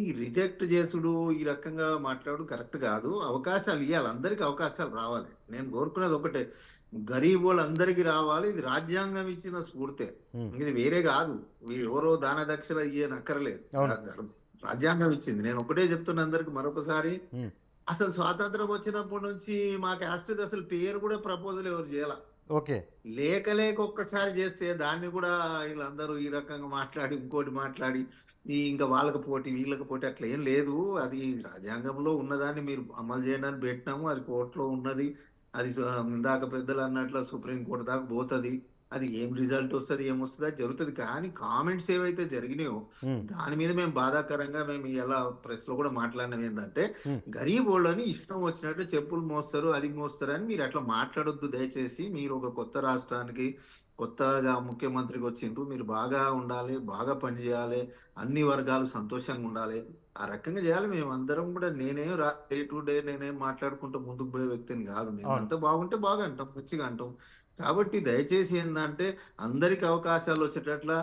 ఈ రిజెక్ట్ చేసుడు, ఈ రకంగా మాట్లాడు కరెక్ట్ కాదు. అవకాశాలు ఇవ్వాలి, అందరికి అవకాశాలు రావాలి. నేను కోరుకునేది ఒకటే, గరీబ్ వాళ్ళందరికీ రావాలి. ఇది రాజ్యాంగం ఇచ్చిన స్ఫూర్తే, ఇది వేరే కాదు. ఎవరో దాన దక్షిణ ఇయ్యనక్కర్లేదు, రాజ్యాంగం ఇచ్చింది. నేను ఒకటే చెప్తున్నా అందరికి మరొకసారి, అసలు స్వాతంత్రం వచ్చినప్పటి నుంచి మా క్యాస్ట్ అసలు పేరు కూడా ప్రపోజల్ ఎవరు చేయాల. ఓకే. లేక ఒక్కసారి చేస్తే దాన్ని కూడా వీళ్ళందరూ ఈ రకంగా మాట్లాడి ఇంకోటి మాట్లాడి ఇంకా వాళ్ళకి పోటీ వీళ్ళకి పోటీ అట్లా ఏం లేదు. అది రాజ్యాంగంలో ఉన్నదాన్ని మీరు అమలు చేయడానికి పెట్టినాము. అది కోర్టులో ఉన్నది. అది ఇందాక పెద్దలు అన్నట్లు సుప్రీం కోర్టు దాకా పోతుంది. అది ఏం రిజల్ట్ వస్తుంది ఏమొస్తుంది అది జరుగుతుంది. కానీ కామెంట్స్ ఏవైతే జరిగినాయో దాని మీద మేము బాధాకరంగా మేము ఎలా ప్రెస్ లో కూడా మాట్లాడినవి ఏంటంటే, గరీబ్ వాళ్ళని ఇష్టం వచ్చినట్టు చెప్పులు మోస్తారు అది మోస్తారు అని మీరు అట్లా మాట్లాడొద్దు దయచేసి. మీరు ఒక కొత్త రాష్ట్రానికి కొత్తగా ముఖ్యమంత్రికి వచ్చిండ్రు, మీరు బాగా ఉండాలి, బాగా పనిచేయాలి, అన్ని వర్గాలు సంతోషంగా ఉండాలి, ఆ రకంగా చేయాలి. మేము అందరం కూడా నేనేం డే టు డే నేనేం మాట్లాడుకుంటూ ముందుకు పోయే వ్యక్తిని కాదు. మేము అంతా బాగుంటే బాగా అంటాం, మంచిగా అంటాం. కాబట్టి దయచేసి ఏంటంటే అందరికి అవకాశాలు వచ్చేటట్ల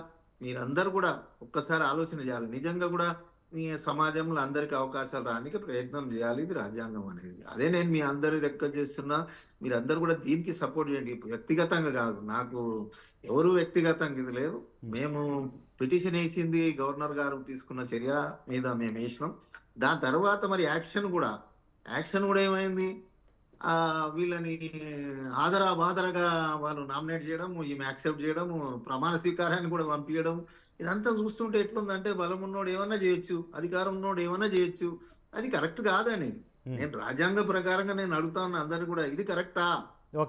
మీరందరూ కూడా ఒక్కసారి ఆలోచన చేయాలి. నిజంగా కూడా ఈ సమాజంలో అందరికి అవకాశాలు రానికి ప్రయత్నం చేయాలి. ఇది రాజ్యాంగం అనేది. అదే నేను మీ అందరి రిక్వెస్ట్ చేస్తున్నా, మీరందరూ కూడా దీనికి సపోర్ట్ చేయండి. వ్యక్తిగతంగా కాదు, నాకు ఎవరు వ్యక్తిగతంగా ఇది లేదు. మేము పిటిషన్ వేసింది గవర్నర్ గారు తీసుకున్న చర్య మీద మేము వేసినాం. దాని తర్వాత మరి యాక్షన్ కూడా ఏమైంది, వీళ్ళని బాదరగా వాళ్ళు నామినేట్ చేయడం, ఈమె యాక్సెప్ట్ చేయడం, ప్రమాణ స్వీకారాన్ని కూడా పంపించడం, ఇదంతా చూస్తుంటే ఎట్లుందంటే బలం ఉన్నోడు ఏమన్నా చేయొచ్చు, అధికారం ఉన్నోడు ఏమన్నా చేయొచ్చు. అది కరెక్ట్ కాదని నేను రాజ్యాంగ ప్రకారంగా నేను అడుగుతా ఉన్నా అందరు కూడా, ఇది కరెక్టా?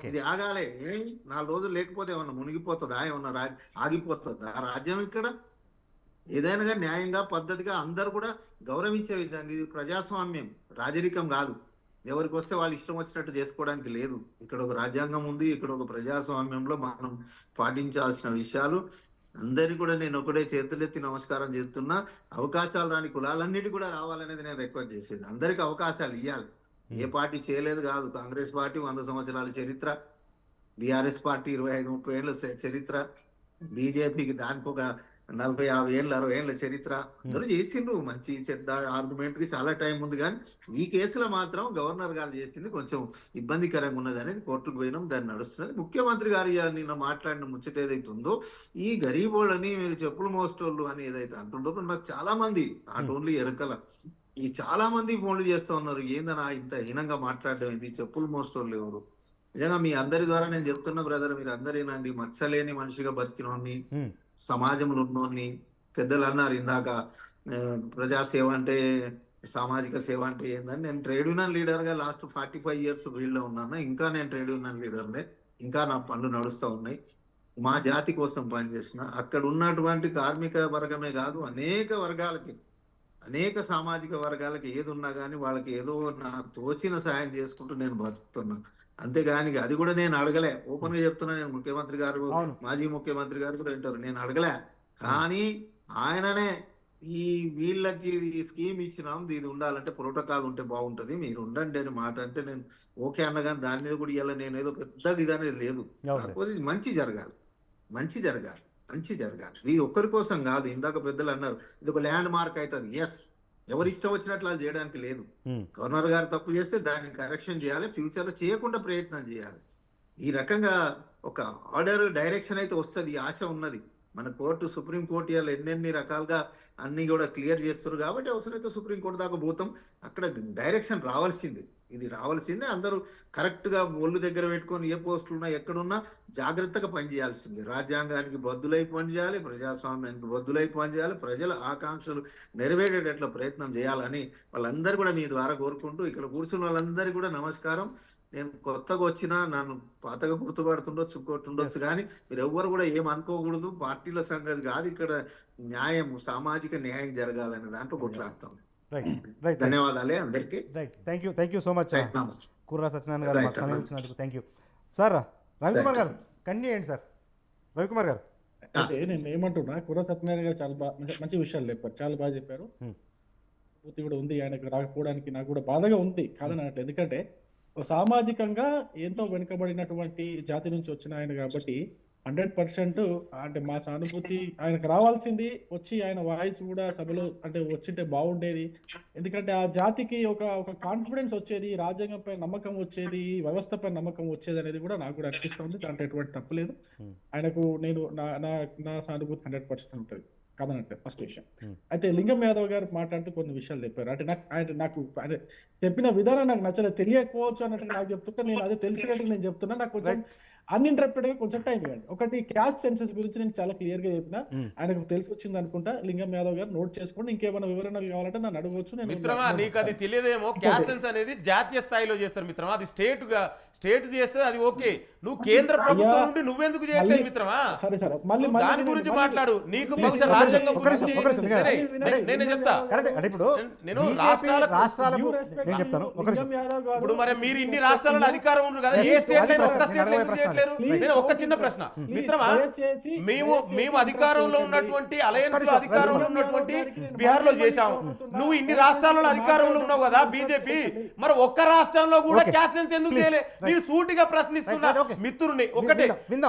ఇది ఆగాలే. ఏం 4 రోజులు లేకపోతే ఏమన్నా మునిగిపోతుందా, ఏమన్నా ఆగిపోతుందా రాజ్యం? ఇక్కడ ఏదైనా కానీ న్యాయంగా పద్ధతిగా అందరు కూడా గౌరవించే విధంగా, ఇది ప్రజాస్వామ్యం, రాజరికం కాదు. ఎవరికి వస్తే వాళ్ళు ఇష్టం వచ్చినట్టు చేసుకోవడానికి లేదు. ఇక్కడ ఒక రాజ్యాంగం ఉంది, ఇక్కడ ఒక ప్రజాస్వామ్యంలో మనం పాటించాల్సిన విషయాలు. అందరికి కూడా నేను ఒకటే చేతులెత్తి నమస్కారం చేస్తున్నా. అవకాశాలు రాని కులాలన్నిటి కూడా రావాలనేది నేను రిక్వెస్ట్ చేసేది. అందరికి అవకాశాలు ఇవ్వాలి. ఏ పార్టీ చేయలేదు కాదు. కాంగ్రెస్ పార్టీ 100 సంవత్సరాల చరిత్ర, బీఆర్ఎస్ పార్టీ 25-30 ఏళ్ళ చరిత్ర, బీజేపీకి దానికి ఒక 40-50 ఏళ్ళ 60 ఏళ్ళ చరిత్ర. అందరూ చేసిండ్రు మంచి చెడ్డ ఆర్గ్యుమెంట్ కి చాలా టైం ఉంది. కానీ ఈ కేసులో మాత్రం గవర్నర్ గారు చేసింది కొంచెం ఇబ్బందికరంగా ఉన్నది అనేది కోర్టుకు పోయినాం, దాన్ని నడుస్తున్నది. ముఖ్యమంత్రి గారు నిన్న మాట్లాడిన ముచ్చట ఏదైతే ఉందో, ఈ గరీబోళ్ళని మీరు చెప్పులు మోస్టోళ్ళు అని ఏదైతే అంటుంటారో, నాకు చాలా మంది నాట్ ఓన్లీ ఎరకల ఈ చాలా మంది ఫోన్లు చేస్తూ ఉన్నారు. ఏందన్నా ఇంత హీనంగా మాట్లాడడం ఏంది, చెప్పులు మోస్టోళ్ళు ఎవరు? నిజంగా మీ అందరి ద్వారా నేను చెప్తున్నా బ్రదర్, మీరు అందరేనండి మచ్చలేని మనిషిగా బతికినోడిని, సమాజంలో ఉన్నోన్ని. పెద్దలు అన్నారు ఇందాక ప్రజాసేవ అంటే సామాజిక సేవ అంటే ఏందని. నేను ట్రేడ్ యూనియన్ లీడర్ గా లాస్ట్ 45 years వీళ్ళలో ఉన్నాను. ఇంకా నేను ట్రేడ్ యూనియన్ లీడర్నే, ఇంకా నా పనులు నడుస్తూ ఉన్నాయి. మా జాతి కోసం పనిచేసిన అక్కడ ఉన్నటువంటి కార్మిక వర్గమే కాదు, అనేక వర్గాలకి, అనేక సామాజిక వర్గాలకి ఏది ఉన్నా కానీ వాళ్ళకి ఏదో నా తోచిన సాయం చేసుకుంటూ నేను బతుకుతున్నా. అంతేగాని అది కూడా నేను అడగలే. ఓపెన్ గా చెప్తున్నా, నేను ముఖ్యమంత్రి గారు, మాజీ ముఖ్యమంత్రి గారు కూడా వింటారు, నేను అడగలే. కానీ ఆయననే వీళ్ళకి ఈ స్కీమ్ ఇచ్చినాం, ఇది ఉండాలంటే ప్రోటోకాల్ ఉంటే బాగుంటది, మీరు ఉండండి అని మాట అంటే నేను ఓకే అన్నగాని దాని మీద కూడా ఇలా నేను ఏదో పెద్దగా ఇదనే లేదు. కాకపోతే ఇది మంచి జరగాలి. ఇది ఒక్కరి కోసం కాదు. ఇందాక పెద్దలు అన్నారు ఇది ఒక ల్యాండ్ మార్క్ అవుతుంది. ఎస్, ఎవరు ఇష్టం వచ్చినట్లు అది చేయడానికి లేదు. గవర్నర్ గారు తప్పు చేస్తే దాన్ని కరెక్షన్ చేయాలి, ఫ్యూచర్ లో చేయకుండా ప్రయత్నం చేయాలి. ఈ రకంగా ఒక ఆర్డర్ డైరెక్షన్ అయితే వస్తుంది, ఆశ ఉన్నది. మన కోర్టు, సుప్రీం కోర్టు ఇవాళ ఎన్నెన్ని రకాలుగా అన్ని కూడా క్లియర్ చేస్తారు. కాబట్టి అవసరమైతే సుప్రీం కోర్టు దాకా పోతాం. అక్కడ డైరెక్షన్ రావాల్సింది, ఇది రావాల్సిందే. అందరూ కరెక్ట్ గా ఒళ్ళు దగ్గర పెట్టుకొని ఏ పోస్టులు ఉన్నా ఎక్కడున్నా జాగ్రత్తగా పనిచేయాల్సింది. రాజ్యాంగానికి బద్దులై పనిచేయాలి, ప్రజాస్వామ్యానికి బద్దులై పనిచేయాలి, ప్రజల ఆకాంక్షలు నెరవేరేటట్ల ప్రయత్నం చేయాలని వాళ్ళందరూ కూడా మీ ద్వారా కోరుకుంటూ, ఇక్కడ కూర్చున్న వాళ్ళందరికీ కూడా నమస్కారం. నేను కొత్తగా వచ్చినా నన్ను పాతగా గుర్తుపడుతుండొచ్చు, ఇంకోటి కానీ మీరు ఎవ్వరు కూడా ఏమనుకోకూడదు. పార్టీల సంగతి కాదు, ఇక్కడ న్యాయం, సామాజిక న్యాయం జరగాలనే దాంట్లో కొట్లాడతాం. ధన్యవాదాలే అందరికీ. థ్యాంక్ యూ సో మచ్ కుర్రా సత్యనారాయణ గారు మాకు సమయం ఇచ్చినందుకు. Thank you sir. రవికుమార్ గారు కంటిన్యూ చేయండి సార్. రవికుమార్ గారు, అయితే నేను ఏమంటున్నా, కుర్రా సత్యనారాయణ గారు చాలా బాగా మంచి విషయాలు చెప్పారు, చాలా బాగా చెప్పారు. పూర్తి కూడా ఉంది ఆయనకు రాకపోవడానికి, నాకు కూడా బాధగా ఉంది కాదన్నట్టు. ఎందుకంటే సామాజికంగా ఎంతో వెనుకబడినటువంటి జాతి నుంచి వచ్చిన ఆయన కాబట్టి 100% అంటే మా సానుభూతి ఆయనకు రావాల్సింది వచ్చి, ఆయన వాయిస్ కూడా సభలో అంటే వచ్చింటే బాగుండేది. ఎందుకంటే ఆ జాతికి ఒక కాన్ఫిడెన్స్ వచ్చేది, రాజ్యాంగంపై నమ్మకం వచ్చేది, వ్యవస్థపై నమ్మకం వచ్చేది అనేది కూడా నాకు కూడా అనిపిస్తుంది. దాంట్లో ఎటువంటి తప్పులేదు. ఆయనకు నేను నా సానుభూతి 100% ఉంటుంది కాదనంటే ఫస్ట్ విషయం. అయితే లింగం యాదవ్ గారు మాట్లాడుతూ కొన్ని విషయాలు చెప్పారు. అంటే నాకు చెప్పిన విధానం నాకు నచ్చలేదు, తెలియకపోవచ్చు అన్నట్టు నాకు చెప్తుంటే, నేను అదే తెలిసినట్టు నేను చెప్తున్నా. నాకు కొంచెం అన్ఇంటరప్టెడ్ గా కొంచెం టైం ఇవ్వండి. ఒకటి క్యాస్ట్ సెన్సెస్ గురించి నేను చాలా క్లియర్ గా చెప్పిన, ఆయనకు తెలిసి వచ్చింది అనుకుంటా. లింగం యాదవ్ గారు నోట్ చేసుకోండి. ఇంకేమైనా వివరణలు కావాలంటే నన్ను అడగవచ్చు. నేను మిత్రమా నీకు అది తెలియదేమో, క్యాస్టెన్స్ అనేది జాతీయ స్థాయిలో చేస్తారు మిత్రమా, అది స్టేట్ చేస్తే అది ఓకే. నువ్వు కేంద్ర ప్రభుత్వం నుండి నువ్వెందుకు చేయట్లేదు మిత్రమా? సరే సరే మళ్ళీ నువ్వు దాని గురించి మాట్లాడు. నీకు బహుశా రాజ్యాంగం గురించి నేనే చెప్తా. నేను ఇప్పుడు మరి మీరు ఇన్ని రాష్ట్రాలలో అధికారం ఉన్నారు కదా, ఏ స్టేట్ లో ఒక్క స్టేట్ లో ఎందుకు చేయట్లేరు? నేను ఒక్క చిన్న ప్రశ్న మిత్రమా, మేము అధికారంలో ఉన్నటువంటి అలయన్స్ లో అధికారంలో ఉన్నటువంటి బీహార్ లో చేశాము. నువ్వు ఇన్ని రాష్ట్రాలలో అధికారంలో ఉన్నావు కదా బీజేపీ, మరి ఒక్క రాష్ట్రంలో కూడా క్యాస్టెన్స్ ఎందుకు చేయలే? నేను సూటిగా ప్రశ్నిస్తున్నా మిత్రుని. ఒకటే,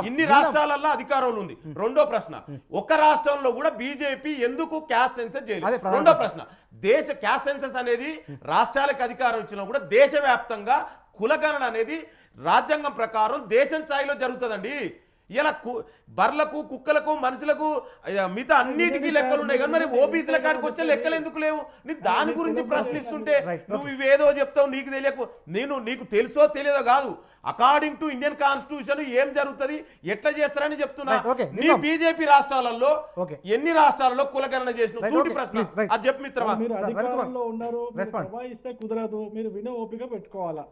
ఇన్ని రాష్ట్రాలలో అధికారంలో ఉంది. రెండో ప్రశ్న, ఒక్క రాష్ట్రంలో కూడా బీజేపీ ఎందుకు క్యాస్ట్ సెన్సస్ చేయలేదు? రెండో ప్రశ్న, క్యాస్ట్ సెన్సస్ అనేది రాష్ట్రాలకు అధికారం ఇచ్చినా కూడా దేశవ్యాప్తంగా కులగణన అనేది రాజ్యాంగం ప్రకారం దేశం స్థాయిలో జరుగుతుందండి. ఇలా బర్లకు, కుక్కలకు, మనుషులకు, మిగతా అన్నిటికీ లెక్కలు ఉన్నాయి కానీ మరి ఓబీసీల కాడికి వచ్చే లెక్కలు ఎందుకు లేవు? నీ దాని గురించి ప్రశ్నిస్తుంటే నువ్వు ఇవేదో చెప్తావు, నీకు తెలియకు. నీకు తెలుసో తెలియదో కాదు, అకార్డింగ్ టు ఇండియన్ కాన్స్టిట్యూషన్ ఏం జరుగుతుంది, ఎట్లా చేస్తారని చెప్తున్నా. నీ బీజేపీ రాష్ట్రాలలో ఎన్ని రాష్ట్రాలలో కులగణన చేసిన సూటి ప్రశ్న అది చెప్పు మిత్రమా. మీరు అధికారంలో ఉన్నారు, ఇస్తే కుదరదు, మీరు వినే ఓపిక పెట్టుకోవాలా.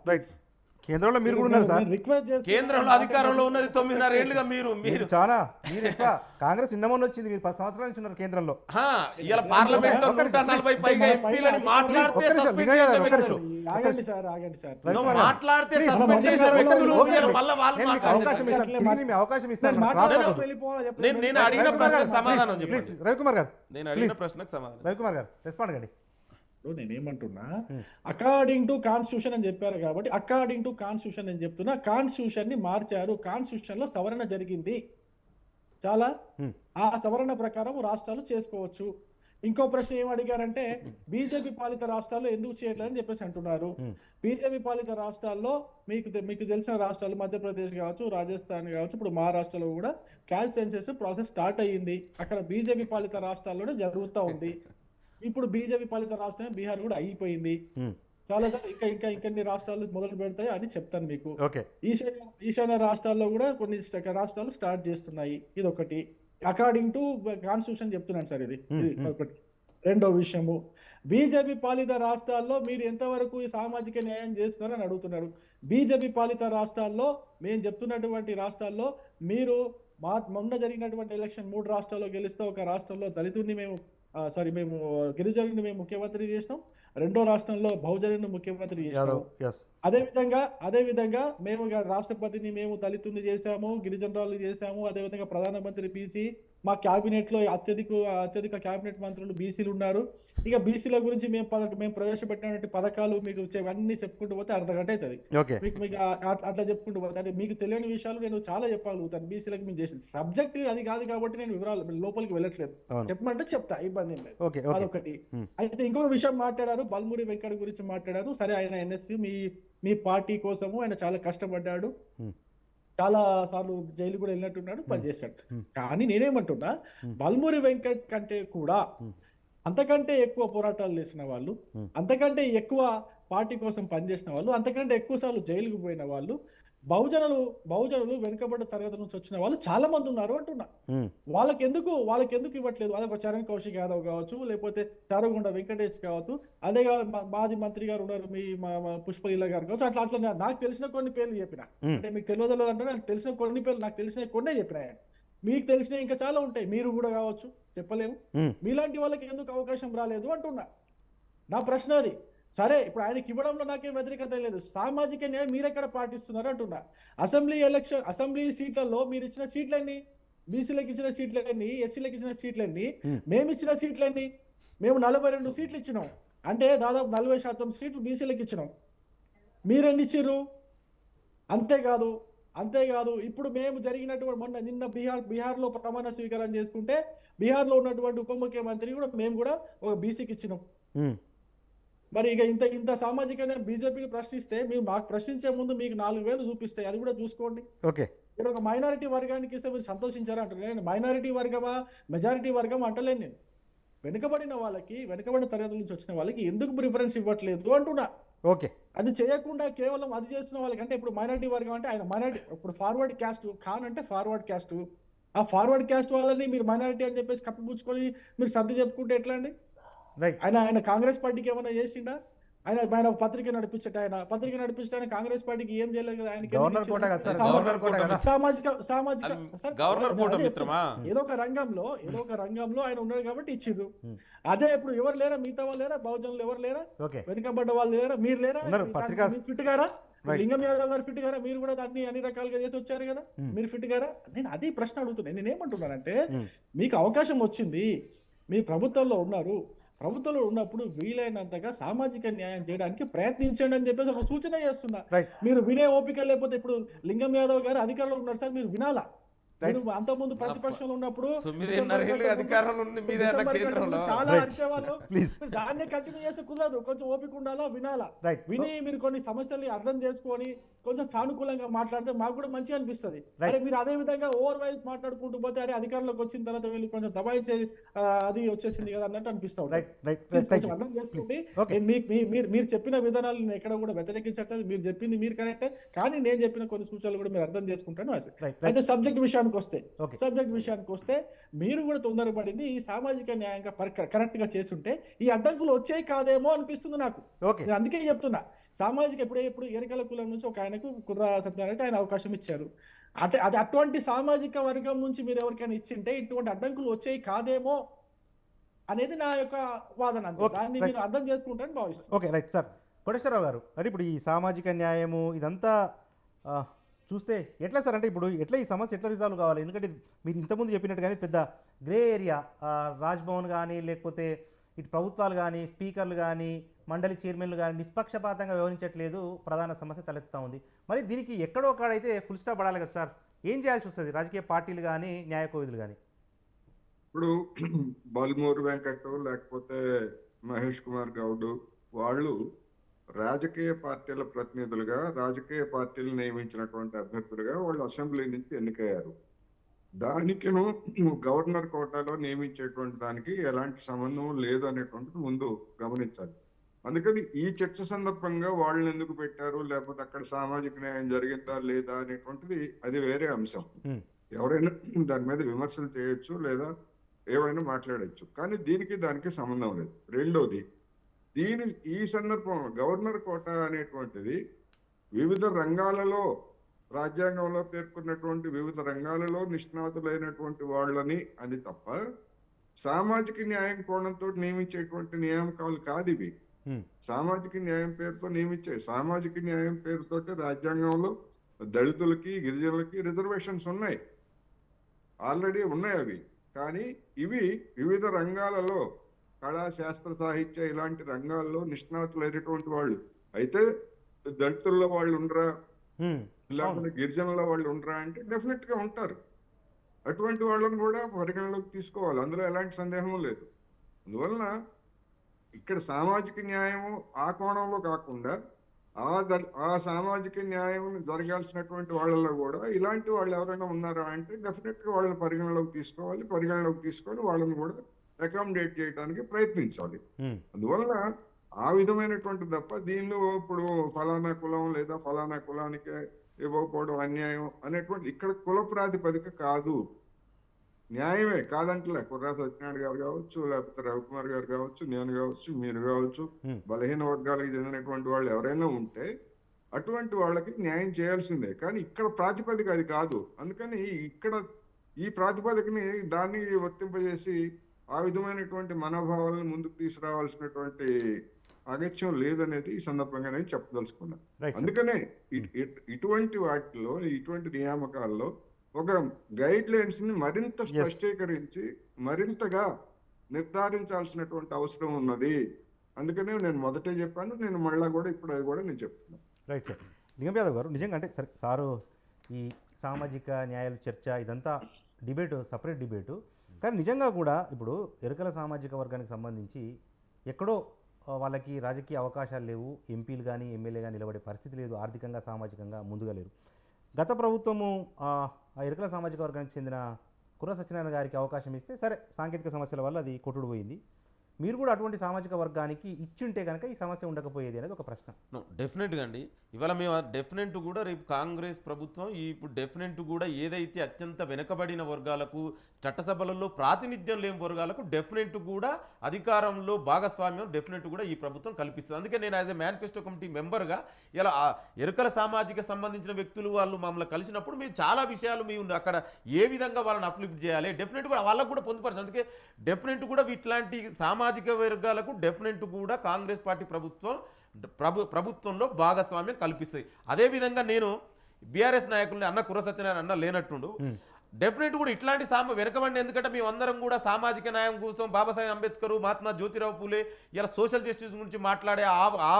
కేంద్రంలో మీరు కూడా ఉన్నారు సార్. రిక్వెస్ట్ చేసి కేంద్రంలో అధికారంలో ఉన్నది 9.5 ఏళ్లుగా మీరు చాలా మీరు ఎక్కువ కాంగ్రెస్ నిన్నమొన్న వచ్చింది, మీరు 10 సంవత్సరాల నుంచి ఉన్నారు కేంద్రంలో. ఇలా పార్లమెంట్ లో 140 పైగా ఎంపీలని మాట్లాడితే ఆగండి సార్, ఆగండి సార్. మాట్లాడితే సస్పెండ్ చేసే వ్యక్తులు మళ్ళీ వాళ్ళు అవకాశం ఇస్తాను. నేను అడిగిన ప్రశ్నకు సమాధానం చెప్పండి రవికుమార్ గారు. నేను అడిగిన ప్రశ్నకు సమాధానం రవికుమార్ గారు రెస్పాండ్ కండి. నేనేమంటున్నా, అకార్డింగ్ టు కాన్స్టిట్యూషన్ అని చెప్పారు కాబట్టి అకార్డింగ్ టు కాన్స్టిట్యూషన్ అని చెప్తున్నా. కాన్స్టిట్యూషన్ ని మార్చారు, కాన్స్టిట్యూషన్ లో సవరణ జరిగింది చాలా. ఆ సవరణ ప్రకారం రాష్ట్రాలు చేసుకోవచ్చు. ఇంకో ప్రశ్న ఏం అడిగారంటే బీజేపీ పాలిత రాష్ట్రాల్లో ఎందుకు చేయట్లేదని చెప్పేసి అంటున్నారు. బీజేపీ పాలిత రాష్ట్రాల్లో మీకు తెలిసిన రాష్ట్రాలు మధ్యప్రదేశ్ కావచ్చు, రాజస్థాన్ కావచ్చు, ఇప్పుడు మహారాష్ట్రలో కూడా క్యాస్ట్ సెన్సస్ ప్రాసెస్ స్టార్ట్ అయ్యింది. అక్కడ బీజేపీ పాలిత రాష్ట్రాల్లోనే జరుగుతూ ఉంది. ఇప్పుడు బీజేపీ పాలిత రాష్ట్రమే బీహార్ కూడా అయిపోయింది. చాలా సార్ ఇంకా ఇంకొన్ని రాష్ట్రాలు మొదలు పెడతాయి అని చెప్తాను మీకు. ఈశాన్య రాష్ట్రాల్లో కూడా కొన్ని రాష్ట్రాలు స్టార్ట్ చేస్తున్నాయి. ఇది ఒకటి అకార్డింగ్ టు కాన్స్టిట్యూషన్ చెప్తున్నాను సార్. ఇది ఒకటి. రెండో విషయము, బీజేపీ పాలిత రాష్ట్రాల్లో మీరు ఎంతవరకు ఈ సామాజిక న్యాయం చేస్తున్నారని అడుగుతున్నాడు. బీజేపీ పాలిత రాష్ట్రాల్లో మేము చెప్తున్నటువంటి రాష్ట్రాల్లో మీరు మొన్న జరిగినటువంటి ఎలక్షన్ 3 రాష్ట్రాల్లో గెలిస్తే ఒక రాష్ట్రంలో దళితుడిని మేము గిరిజనుని మేము ముఖ్యమంత్రి చేసినాం, రెండో రాష్ట్రంలో బహుజనుని ముఖ్యమంత్రి చేసినాం. అదే విధంగా మేము రాష్ట్రపతిని మేము దళితుని చేశాము, గిరిజనురాలు చేశాము. అదేవిధంగా ప్రధానమంత్రి బీసీ, మా క్యాబినెట్ లో అత్యధిక క్యాబినెట్ మంత్రులు బీసీలు ఉన్నారు. ఇక బీసీల గురించి మేము ప్రవేశపెట్టినటువంటి పథకాలు మీకు అన్ని చెప్పుకుంటూ పోతే అర్ధగంట అవుతుంది. మీకు అట్లా చెప్పుకుంటూ పోతే అంటే మీకు తెలియని విషయాలు నేను చాలా చెప్పగలుగుతాను. బీసీలకు మేము చేసిన సబ్జెక్ట్ అది కాదు కాబట్టి నేను వివరాలు లోపలికి వెళ్ళట్లేదు. చెప్పమంటే చెప్తా, ఇబ్బంది ఏం లేదు. అదొకటి. అయితే ఇంకొక విషయం మాట్లాడారు, బల్మూరి వెంకట్ గురించి మాట్లాడారు. సరే, ఆయన ఎన్ఎస్యు మీ పార్టీ కోసము ఆయన చాలా కష్టపడ్డాడు, చాలా సార్లు జైలు కూడా వెళ్ళినట్టున్నాడు, పనిచేశాడు. కానీ నేనేమంటున్నా, బల్మూరి వెంకట్ కంటే కూడా అంతకంటే ఎక్కువ పోరాటాలు చేసిన వాళ్ళు, అంతకంటే ఎక్కువ పార్టీ కోసం పనిచేసిన వాళ్ళు, అంతకంటే ఎక్కువ సార్లు జైలుకు పోయిన వాళ్ళు, బహుజనులు వెనుకబడ్డ తరగతి నుంచి వచ్చిన వాళ్ళు చాలా మంది ఉన్నారు అంటున్నా. వాళ్ళకి ఎందుకు ఇవ్వట్లేదు? అదొక చరణ్ కౌశిక్ యాదవ్ కావచ్చు, లేకపోతే చారుగుండ వెంకటేష్ కావచ్చు, అదే మాజీ మంత్రి గారు ఉన్నారు, మీ పుష్పలీల గారు కావచ్చు. అట్లా నాకు తెలిసిన కొన్ని పేర్లు చెప్పిన, అంటే మీకు తెలియదు అంటే నాకు తెలిసిన కొన్ని పేర్లు, నాకు తెలిసిన కొన్నే చెప్పిన. మీకు తెలిసిన ఇంకా చాలా ఉంటాయి, మీరు కూడా కావచ్చు, చెప్పలేము. మీలాంటి వాళ్ళకి ఎందుకు అవకాశం రాలేదు అంటున్నా. నా ప్రశ్న అది. సరే, ఇప్పుడు ఆయనకి ఇవ్వడంలో నాకేం వ్యతిరేకత లేదు. సామాజిక న్యాయం మీరెక్కడ పాటిస్తున్నారు అంటున్నా. అసెంబ్లీ సీట్లలో మీరు ఇచ్చిన సీట్లన్నీ, బీసీలకు ఇచ్చిన సీట్లన్నీ, ఎస్సీలకు ఇచ్చిన సీట్లన్నీ, మేము ఇచ్చిన సీట్లన్నీ, మేము 42 సీట్లు ఇచ్చినాం. అంటే దాదాపు 40% సీట్లు బీసీలకు ఇచ్చినాం. మీరెన్ని ఇచ్చిర్రు? అంతేకాదు ఇప్పుడు మేము జరిగినటువంటి నిన్న బీహార్లో ప్రమాణ స్వీకారం చేసుకుంటే బీహార్లో ఉన్నటువంటి ఉప ముఖ్యమంత్రి కూడా మేము కూడా ఒక బీసీకి ఇచ్చినాం. మరి ఇక ఇంత సామాజిక బీజేపీకి ప్రశ్నిస్తే మీరు మాకు ప్రశ్నించే ముందు మీకు 4,000 చూపిస్తాయి, అది కూడా చూసుకోండి. మీరు ఒక మైనారిటీ వర్గానికి ఇస్తే మీరు సంతోషించారా అంటారు. నేను మైనారిటీ వర్గమా మెజారిటీ వర్గం అంటలేను. నేను వెనుకబడిన తరగతుల నుంచి వచ్చిన వాళ్ళకి ఎందుకు ప్రిఫరెన్స్ ఇవ్వట్లేదు అంటున్నా. ఓకే. అది చేయకుండా కేవలం అది చేసిన వాళ్ళకి, అంటే ఇప్పుడు మైనారిటీ వర్గం అంటే ఆయన మైనారిటీ, ఇప్పుడు ఫార్వర్డ్ క్యాస్ట్ ఖాన్ అంటే ఫార్వర్డ్ క్యాస్ట్, ఆ ఫార్వర్డ్ క్యాస్ట్ వాళ్ళని మీరు మైనారిటీ అని చెప్పేసి కప్పిపుచ్చుకొని మీరు సర్ది చెప్పుకుంటే ఎట్లా అండి? రైట్. ఆయన కాంగ్రెస్ పార్టీకి ఏమైనా చేసిండా? ఆయన ఒక పత్రిక నడిపించట, పత్రిక నడిపించడానికి కాంగ్రెస్ పార్టీకి ఏం చేయలేదు కదా. ఆయనకి గవర్నర్ కోట కదా సార్, గవర్నర్ కోట కదా. సామాజిక సార్, గవర్నర్ కోట అదే మిత్రమా? ఏదో ఒక రంగంలో ఆయన ఉన్నాడు కాబట్టి ఇచ్చిండు. అదే ఇప్పుడు ఎవరు లేరా, మిగతా వాళ్ళు లేరా, బహుజనులు ఎవరు లేరా, ఓకే. వెనుకబడ్డ వాళ్ళు లేరా, మీరు లేరా, ఉన్నారు. పత్రికా మీరు ఫిట్ గారా? Right. లింగం యాదవ్ గారు ఫిట్ గారా? మీరు కూడా అన్ని రకాలుగా చేసి వచ్చారు కదా, మీరు ఫిట్ గారా? నేను అదే ప్రశ్న అడుగుతున్నాను. నేను ఏమంటున్నానంటే, మీకు అవకాశం వచ్చింది, మీ ప్రభుత్వంలో ఉన్నారు, ప్రభుత్వంలో ఉన్నప్పుడు వీలైనంతగా సామాజిక న్యాయం చేయడానికి ప్రయత్నించండి అని చెప్పేసి ఒక సూచన చేస్తున్నా. రైట్. మీరు వినే ఓపిక లేకపోతే, ఇప్పుడు లింగం యాదవ్ గారు అధికారంలో ఉన్నారు సార్, మీరు వినాలా? మీరు అంతకుముందు ప్రతిపక్షంలో ఉన్నప్పుడు 9.5 ఏళ్ళు అధికారంలో ఉంది మీదే అన్న కేంద్రంలో. చాలా Right. అరిచేవాళ్ళు. ప్లీజ్. మీరు దాన్నే కంటిన్యూ చేస్తే కుదరదు, కొంచెం ఓపిక ఉండాలా, వినాలా. రైట్. విని మీరు కొన్ని సమస్యల్ని అర్థం చేసుకొని కొంచెం సానుకూలంగా మాట్లాడితే మాకు కూడా మంచిగా అనిపిస్తుంది. Right. అరే మీరు అదే విధంగా ఓవర్ వైజ్ మాట్లాడుకుంటూ పోతే, అరే అధికారంలోకి వచ్చిన తర్వాత వీళ్ళు కొంచెం దబాయించే అది వచ్చేసింది కదా అన్నట్టు అనిపిస్తా ఉంటుంది. రైట్. రైట్. Please థ్యాంక్ కొంచెం యూ. అర్థం చేసుకోండి. Okay. మీరు చెప్పిన విధానాలు నేను ఎక్కడ కూడా వ్యతిరేకించట్లేదు, మీరు చెప్పింది మీరు కరెక్టే, కానీ నేను చెప్పిన కొన్ని సూచనలు కూడా మీరు అర్థం చేసుకుంటాను. రైట్. అయితే సబ్జెక్ట్ విషయానికి వస్తే మీరు కూడా తొందరపడింది ఈ సామాజిక న్యాయంగా కరెక్ట్ గా చేస్తుంటే ఈ అడ్డంకులు వచ్చాయి కాదేమో అనిపిస్తుంది నాకు. ఓకే. నేను అందుకే చెప్తున్నా, సామాజిక ఇప్పుడు ఎన్నికల కులం నుంచి ఒక ఆయనకు కుర్రా సత్యనారాయణ ఆయన అవకాశం ఇచ్చారు. అంటే అది అటువంటి సామాజిక వర్గం నుంచి మీరు ఎవరికైనా ఇచ్చింటే ఇటువంటి అడ్డంకులు వచ్చాయి కాదేమో అనేది నా యొక్క వాదన. అంతే. Okay, దాన్ని right. మీరు అర్థం చేసుకుంటారని భావిస్తాను. ఓకే. Right sir. కోటేశ్వరరావు గారు, అంటే ఇప్పుడు ఈ సామాజిక న్యాయము ఇదంతా చూస్తే ఎట్లా సార్, అంటే ఇప్పుడు ఎట్లా ఈ సమస్య ఎట్లా రిజాల్వ్ కావాలి? ఎందుకంటే మీరు ఇంతకుముందు చెప్పినట్టుగానే పెద్ద గ్రే ఏరియా, రాజ్భవన్ కానీ లేకపోతే ఇటు ప్రభుత్వాలు కానీ స్పీకర్లు కానీ మండలి చైర్మన్లు కానీ నిష్పక్షపాతంగా వ్యవహరించట్లేదు, ప్రధాన సమస్య తలెత్తుతా ఉంది. మరి దీనికి ఎక్కడో ఒకడైతే ఫుల్ స్టాప్ పడాలి కదా సార్, ఏం చేయాల్సి వస్తుంది రాజకీయ పార్టీలు కానీ న్యాయ కోవిదులు కానీ? ఇప్పుడు బల్మూరు వెంకట్ లేకపోతే మహేష్ కుమార్ గౌడ్ వాళ్ళు రాజకీయ పార్టీల ప్రతినిధులుగా, రాజకీయ పార్టీలు నియమించినటువంటి అభ్యర్థులుగా వాళ్ళు అసెంబ్లీ నుంచి ఎన్నికయ్యారు. దానికిను గవర్నర్ కోటాలో నియమించేటువంటి దానికి ఎలాంటి సంబంధం లేదు అనేటువంటిది ముందు గమనించాలి. అందుకని ఈ చర్చ సందర్భంగా వాళ్ళని ఎందుకు పెట్టారు, లేకపోతే అక్కడ సామాజిక న్యాయం జరిగిందా లేదా అనేటువంటిది అది వేరే అంశం. ఎవరైనా దాని మీద విమర్శలు చేయొచ్చు లేదా ఏమైనా మాట్లాడచ్చు, కానీ దానికి సంబంధం లేదు. రెండోది, ఈ సందర్భంలో గవర్నర్ కోట అనేటువంటిది వివిధ రంగాలలో, రాజ్యాంగంలో పేర్కొన్నటువంటి వివిధ రంగాలలో నిష్ణాతులైనటువంటి వాళ్ళని అని తప్ప సామాజిక న్యాయం కోణంతో నియమించేటువంటి నియామకాలు కాదు ఇవి. సామాజిక న్యాయం పేరుతో నియమించే, సామాజిక న్యాయం పేరుతోటి రాజ్యాంగంలో దళితులకి, గిరిజనులకి రిజర్వేషన్స్ ఉన్నాయి, ఆల్రెడీ ఉన్నాయి అవి. కానీ ఇవి వివిధ రంగాలలో, కళా, శాస్త్ర, సాహిత్య ఇలాంటి రంగాల్లో నిష్ణాతులైనటువంటి వాళ్ళు అయితే దళితుల్లో వాళ్ళు ఉండరా, లేకపోతే గిరిజనుల వాళ్ళు ఉండరా అంటే డెఫినెట్ గా ఉంటారు. అటువంటి వాళ్ళని కూడా పరిగణలోకి తీసుకోవాలి, అందులో ఎలాంటి సందేహం లేదు. అందువలన ఇక్కడ సామాజిక న్యాయము ఆ కోణంలో కాకుండా ఆ సామాజిక న్యాయం జరగాల్సినటువంటి వాళ్ళలో కూడా ఇలాంటి వాళ్ళు ఎవరైనా ఉన్నారా అంటే డెఫినెట్ గా వాళ్ళని పరిగణలోకి తీసుకొని వాళ్ళని కూడా అకామిడేట్ చేయడానికి ప్రయత్నించాలి. అందువలన ఆ విధమైనటువంటి తప్ప దీనిలో ఇప్పుడు ఫలానా కులం లేదా ఫలానా కులానికి ఇవ్వకపోవడం అన్యాయం అనేటువంటి ఇక్కడ కుల ప్రాతిపదిక కాదు, న్యాయమే కాదంటలే. కుర్రా సత్యనారాయణ గారు కావచ్చు, లేకపోతే రవికుమార్ గారు కావచ్చు, నేను కావచ్చు, మీరు కావచ్చు, బలహీన వర్గాలకు చెందినటువంటి వాళ్ళు ఎవరైనా ఉంటే అటువంటి వాళ్ళకి న్యాయం చేయాల్సిందే. కానీ ఇక్కడ ప్రాతిపదిక అది కాదు. అందుకని ఇక్కడ ఈ ప్రాతిపదికని దాన్ని వర్తింపజేసి ఆ విధమైనటువంటి మనోభావాలను ముందుకు తీసుకురావాల్సినటువంటి అగత్యం లేదనేది ఈ సందర్భంగా నేను చెప్పదలుచుకున్నాను. అందుకనే ఇటువంటి వాటిలో, ఇటువంటి నియామకాల్లో ఒక గైడ్ లైన్స్ ని మరింత స్పష్టీకరించి మరింతగా నిర్ధారించాల్సినటువంటి అవసరం ఉన్నది. అందుకనే నేను మొదటే చెప్పాను, నేను మళ్ళా కూడా ఇప్పుడు అది కూడా నేను చెప్తున్నాను. Right sir. లింగం యాదవ్ గారు, నిజంగా అంటే సరే సారు ఈ సామాజిక న్యాయాల చర్చ ఇదంతా డిబేటు, సపరేట్ డిబేటు, కానీ నిజంగా కూడా ఇప్పుడు ఎరుకల సామాజిక వర్గానికి సంబంధించి ఎక్కడో వాళ్ళకి రాజకీయ అవకాశాలు లేవు, ఎంపీలు కానీ ఎమ్మెల్యే కానీ నిలబడే పరిస్థితి లేదు, ఆర్థికంగా సామాజికంగా ముందుగా లేరు. గత ప్రభుత్వము ఆ ఎరుకల సామాజిక వర్గానికి చెందిన కుర్ర సత్యనారాయణ గారికి అవకాశం ఇస్తే సరే సాంకేతిక సమస్యల వల్ల అది కొట్టుడు పోయింది. మీరు కూడా అటువంటి సామాజిక వర్గానికి ఇచ్చుంటే కనుక ఈ సమస్య ఉండకపోయేది అనేది ఒక ప్రశ్న. డెఫినెట్గా అండి. ఇవాళ మేము డెఫినెట్ కూడా రేపు కాంగ్రెస్ ప్రభుత్వం ఇప్పుడు డెఫినెట్ కూడా ఏదైతే అత్యంత వెనుకబడిన వర్గాలకు చట్టసభలలో ప్రాతినిధ్యం లేని వర్గాలకు డెఫినెట్ కూడా అధికారంలో భాగస్వామ్యం డెఫినెట్ కూడా ఈ ప్రభుత్వం కల్పిస్తుంది. అందుకే నేను యాజ్ ఎ మేనిఫెస్టో కమిటీ మెంబర్గా ఇలా ఎరుకల సామాజిక సంబంధించిన వ్యక్తులు వాళ్ళు మమ్మల్ని కలిసినప్పుడు మేము చాలా విషయాలు మేము అక్కడ ఏ విధంగా వాళ్ళని అప్లిఫ్ట్ చేయాలి డెఫినెట్ కూడా వాళ్ళకు కూడా పొందుపరచు. అందుకే డెఫినెట్ కూడా ఇట్లాంటి సామాజిక వర్గాలకు డెఫినెట్ కూడా కాంగ్రెస్ పార్టీ ప్రభుత్వంలో భాగస్వామ్యం కల్పిస్తుంది. అదేవిధంగా నేను బీఆర్ఎస్ నాయకుల్ని అన్న కుర్ర సత్యనారాయణ అన్న లేనట్టుండు డెఫినెట్ కూడా ఇట్లాంటి వెనకబండి, ఎందుకంటే మేమందరం కూడా సామాజిక న్యాయం కోసం బాబాసాహెబ్ అంబేద్కర్, మహాత్మా జ్యోతిరావు పూలే ఇలా సోషల్ జస్టిస్ గురించి మాట్లాడే ఆ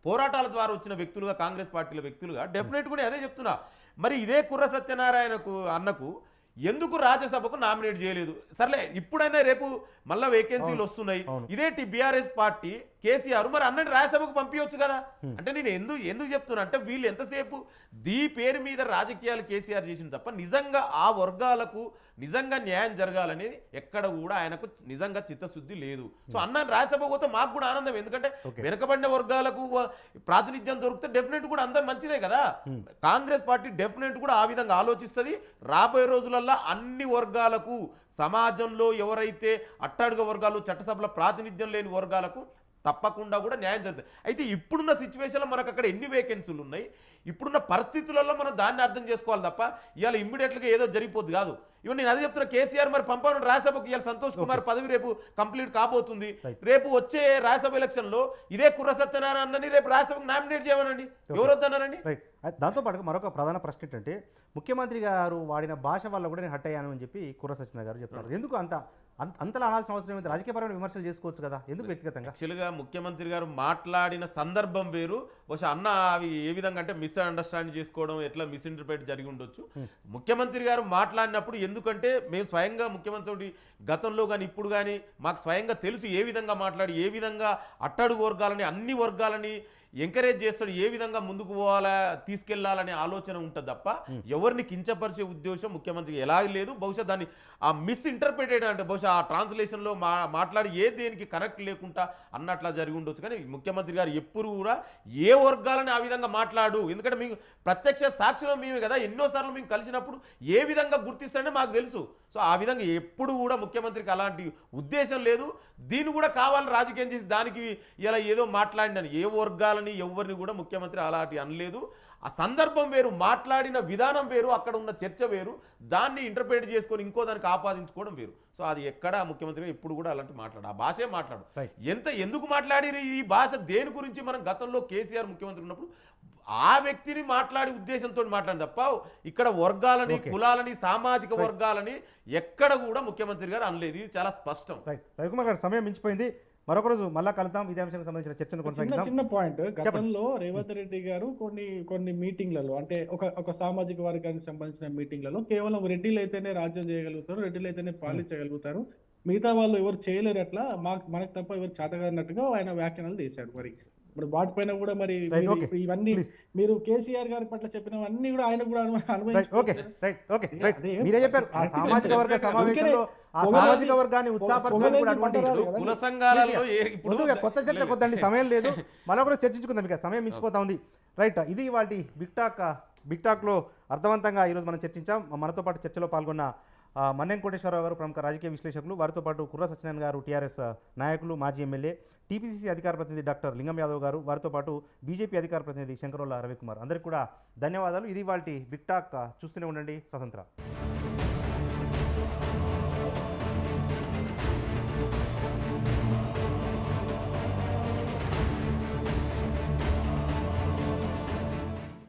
పోరాటాల ద్వారా వచ్చిన వ్యక్తులుగా కాంగ్రెస్ పార్టీల వ్యక్తులుగా డెఫినెట్ కూడా అదే చెప్తున్నా. మరి ఇదే కుర్ర సత్యనారాయణకు అన్నకు ఎందుకు రాజ్యసభకు నామినేట్ చేయలేదు? సర్లే ఇప్పుడైనా రేపు మళ్ళీ వేకెన్సీలు వస్తున్నాయి, ఇదే బీఆర్ఎస్ పార్టీ కేసీఆర్ మరి అన్నని రాజ్యసభకు పంపించవచ్చు కదా. అంటే నేను ఎందుకు చెప్తున్నా అంటే వీళ్ళు ఎంతసేపు పేరు మీద రాజకీయాలు కేసీఆర్ చేసింది తప్ప నిజంగా ఆ వర్గాలకు నిజంగా న్యాయం జరగాలని ఎక్కడ కూడా ఆయనకు నిజంగా చిత్తశుద్ధి లేదు. సో అన్నని రాజ్యసభ పోతే మాకు కూడా ఆనందం, ఎందుకంటే వెనుకబడిన వర్గాలకు ప్రాతినిధ్యం దొరికితే డెఫినెట్ కూడా అందరం మంచిదే కదా. కాంగ్రెస్ పార్టీ డెఫినెట్ కూడా ఆ విధంగా ఆలోచిస్తుంది. రాబోయే రోజులలో అన్ని వర్గాలకు సమాజంలో ఎవరైతే అట్టడుగు వర్గాలు చట్టసభల ప్రాతినిధ్యం లేని వర్గాలకు తప్పకుండా కూడా న్యాయం జరుగుతుంది. అయితే ఇప్పుడున్న సిచ్యువేషన్లో మనకు అక్కడ ఎన్ని వేకెన్సీలు ఉన్నాయి, ఇప్పుడున్న పరిస్థితులలో మనం దాన్ని అర్థం చేసుకోవాలి తప్ప ఇవాళ ఇమ్మీడియట్గా ఏదో జరిగిపోద్ది కాదు. ఇవన్నీ నేను అదే చెప్తున్నా, కేసీఆర్ మరి పంపను రాజ్యసభకు ఇవాళ సంతోష్ కుమార్ పదవి రేపు కంప్లీట్ కాబోతుంది. రేపు వచ్చే రాజ్యసభ ఎలక్షన్లో ఇదే కుర్ర సత్యనారాయణని రేపు రాజ్యసభకు నామినేట్ చేయమనండి, ఎవరు వద్దన్నారండి? దాంతోపాటు మరొక ప్రధాన ప్రశ్న ఏంటంటే ముఖ్యమంత్రి గారు వాడిన భాష వల్ల కూడా నేను హట్ అయ్యాను అని చెప్పి కుర్ర సత్యనారాయణ గారు చెప్తారు. ఎందుకు అంతలా అనాల్సిన అవసరం ఏంటి? రాజకీయపరమైన విమర్శలు చేసుకోవచ్చు కదా, ఎందుకు వ్యక్తిగతంగా? యాక్చువల్గా ముఖ్యమంత్రి గారు మాట్లాడిన సందర్భం వేరు. బహుశా అన్న అవి ఏ విధంగా అంటే మిస్అండర్స్టాండ్ చేసుకోవడం, ఎట్లా మిస్ఇంటర్ప్రిట్ జరిగి ఉండొచ్చు. ముఖ్యమంత్రి గారు మాట్లాడినప్పుడు, ఎందుకంటే మేము స్వయంగా ముఖ్యమంత్రి గతంలో కానీ ఇప్పుడు కానీ మాకు స్వయంగా తెలుసు ఏ విధంగా మాట్లాడి ఏ విధంగా అట్టడుగు వర్గాలని అన్ని వర్గాలని ఎంకరేజ్ చేస్తాడు, ఏ విధంగా ముందుకు పోవాలా తీసుకెళ్లాలనే ఆలోచన ఉంటుంది తప్ప ఎవరిని కించపరిచే ఉద్దేశం ముఖ్యమంత్రికి ఎలా లేదు. బహుశా దాన్ని ఆ మిస్ఇంటర్ప్రిటెడ్ అంటే బహుశా ఆ ట్రాన్స్లేషన్లో మాట్లాడి ఏ దేనికి కనెక్ట్ లేకుండా అన్నట్లా జరిగి ఉండొచ్చు. కానీ ముఖ్యమంత్రి గారు ఎప్పుడు కూడా ఏ వర్గాలని ఆ విధంగా మాట్లాడు, ఎందుకంటే మీకు ప్రత్యక్ష సాక్షిలో మేమే కదా ఎన్నోసార్లు మేము కలిసినప్పుడు ఏ విధంగా గుర్తిస్తాడో మాకు తెలుసు. సో ఆ విధంగా ఎప్పుడు కూడా ముఖ్యమంత్రికి అలాంటి ఉద్దేశం లేదు. దీన్ని కూడా కావాలని రాజకీయం చేసి దానికి ఇలా ఏదో మాట్లాడినని ఏ వర్గాలని ఎవరిని కూడా ముఖ్యమంత్రి అలాంటి అనలేదు. ఆ సందర్భం వేరు, మాట్లాడిన విధానం వేరు, అక్కడ ఉన్న చర్చ వేరు, దాన్ని ఇంటర్ప్రిట్ చేసుకొని ఇంకో దానికి ఆపాదించుకోవడం వేరు. సో అది ఎక్కడ ముఖ్యమంత్రి ఎప్పుడు కూడా అలాంటి ఆ భాషే మాట్లాడు. ఎందుకు మాట్లాడి ఈ భాష దేని గురించి మనం గతంలో కేసీఆర్ ముఖ్యమంత్రి ఉన్నప్పుడు ఆ వ్యక్తిని మాట్లాడే ఉద్దేశంతో మాట్లాడి తప్ప ఇక్కడ వర్గాలని కులాలని సామాజిక వర్గాలని ఎక్కడ కూడా ముఖ్యమంత్రి గారు అనలేదు. ఇది చాలా స్పష్టం. రవికుమార్ గారు సమయం మించిపోయింది, మరొక రోజు మళ్ళా కలుద్దాం ఇదే అంశానికి సంబంధించిన చర్చను కొనసాగిద్దాం. చిన్న పాయింట్, గతంలో రేవంత్ రెడ్డి గారు కొన్ని మీటింగ్లలో అంటే ఒక సామాజిక వర్గానికి సంబంధించిన మీటింగ్లలో కేవలం రెడ్డిలు అయితేనే రాజ్యం చేయగలుగుతారు, రెడ్డిలు అయితేనే పాలించగలుగుతారు, మిగతా వాళ్ళు ఎవరు చేయలేరు, అట్లా మనకు తప్ప ఎవరు చేతగానట్టుగా ఆయన వ్యాఖ్యానాలు చేశాడు. మరి వాటిపైన కూడా మరి ఇవన్నీ మీరు కేసీఆర్ గారి పట్ల చెప్పినవన్నీ కూడా ఆయన కూడా మీరే చెప్పారు. ఆ సామాజిక వర్గ సమావేశంలో ఆ సామాజిక వర్గాన్ని కుల సంఘాలలో కొత్త చర్చ కొద్దండి, సమయం లేదు, మరొకరు చర్చించుకుందాం, ఇక సమయం మించిపోతా ఉంది. రైట్, ఇది వాటి బిగ్ టాక్లో అర్థవంతంగా ఈరోజు మనం చర్చించాం. మనతో పాటు చర్చలో పాల్గొన్న మన్నెం కోటేశ్వరరావు గారు ప్రముఖ రాజకీయ విశ్లేషకులు, వారితో పాటు కుర్ర సత్యనారాయణ గారు టీఆర్ఎస్ నాయకులు, మాజీ ఎమ్మెల్యే, టీపీసీసీ అధికార ప్రతినిధి డాక్టర్ లింగం యాదవ్ గారు, వారితో పాటు బీజేపీ అధికార ప్రతినిధి శంకరోళ్ళ రవికుమార్, అందరికీ కూడా ధన్యవాదాలు. ఇది వాటి బిగ్ టాక్. చూస్తూనే ఉండండి స్వతంత్ర.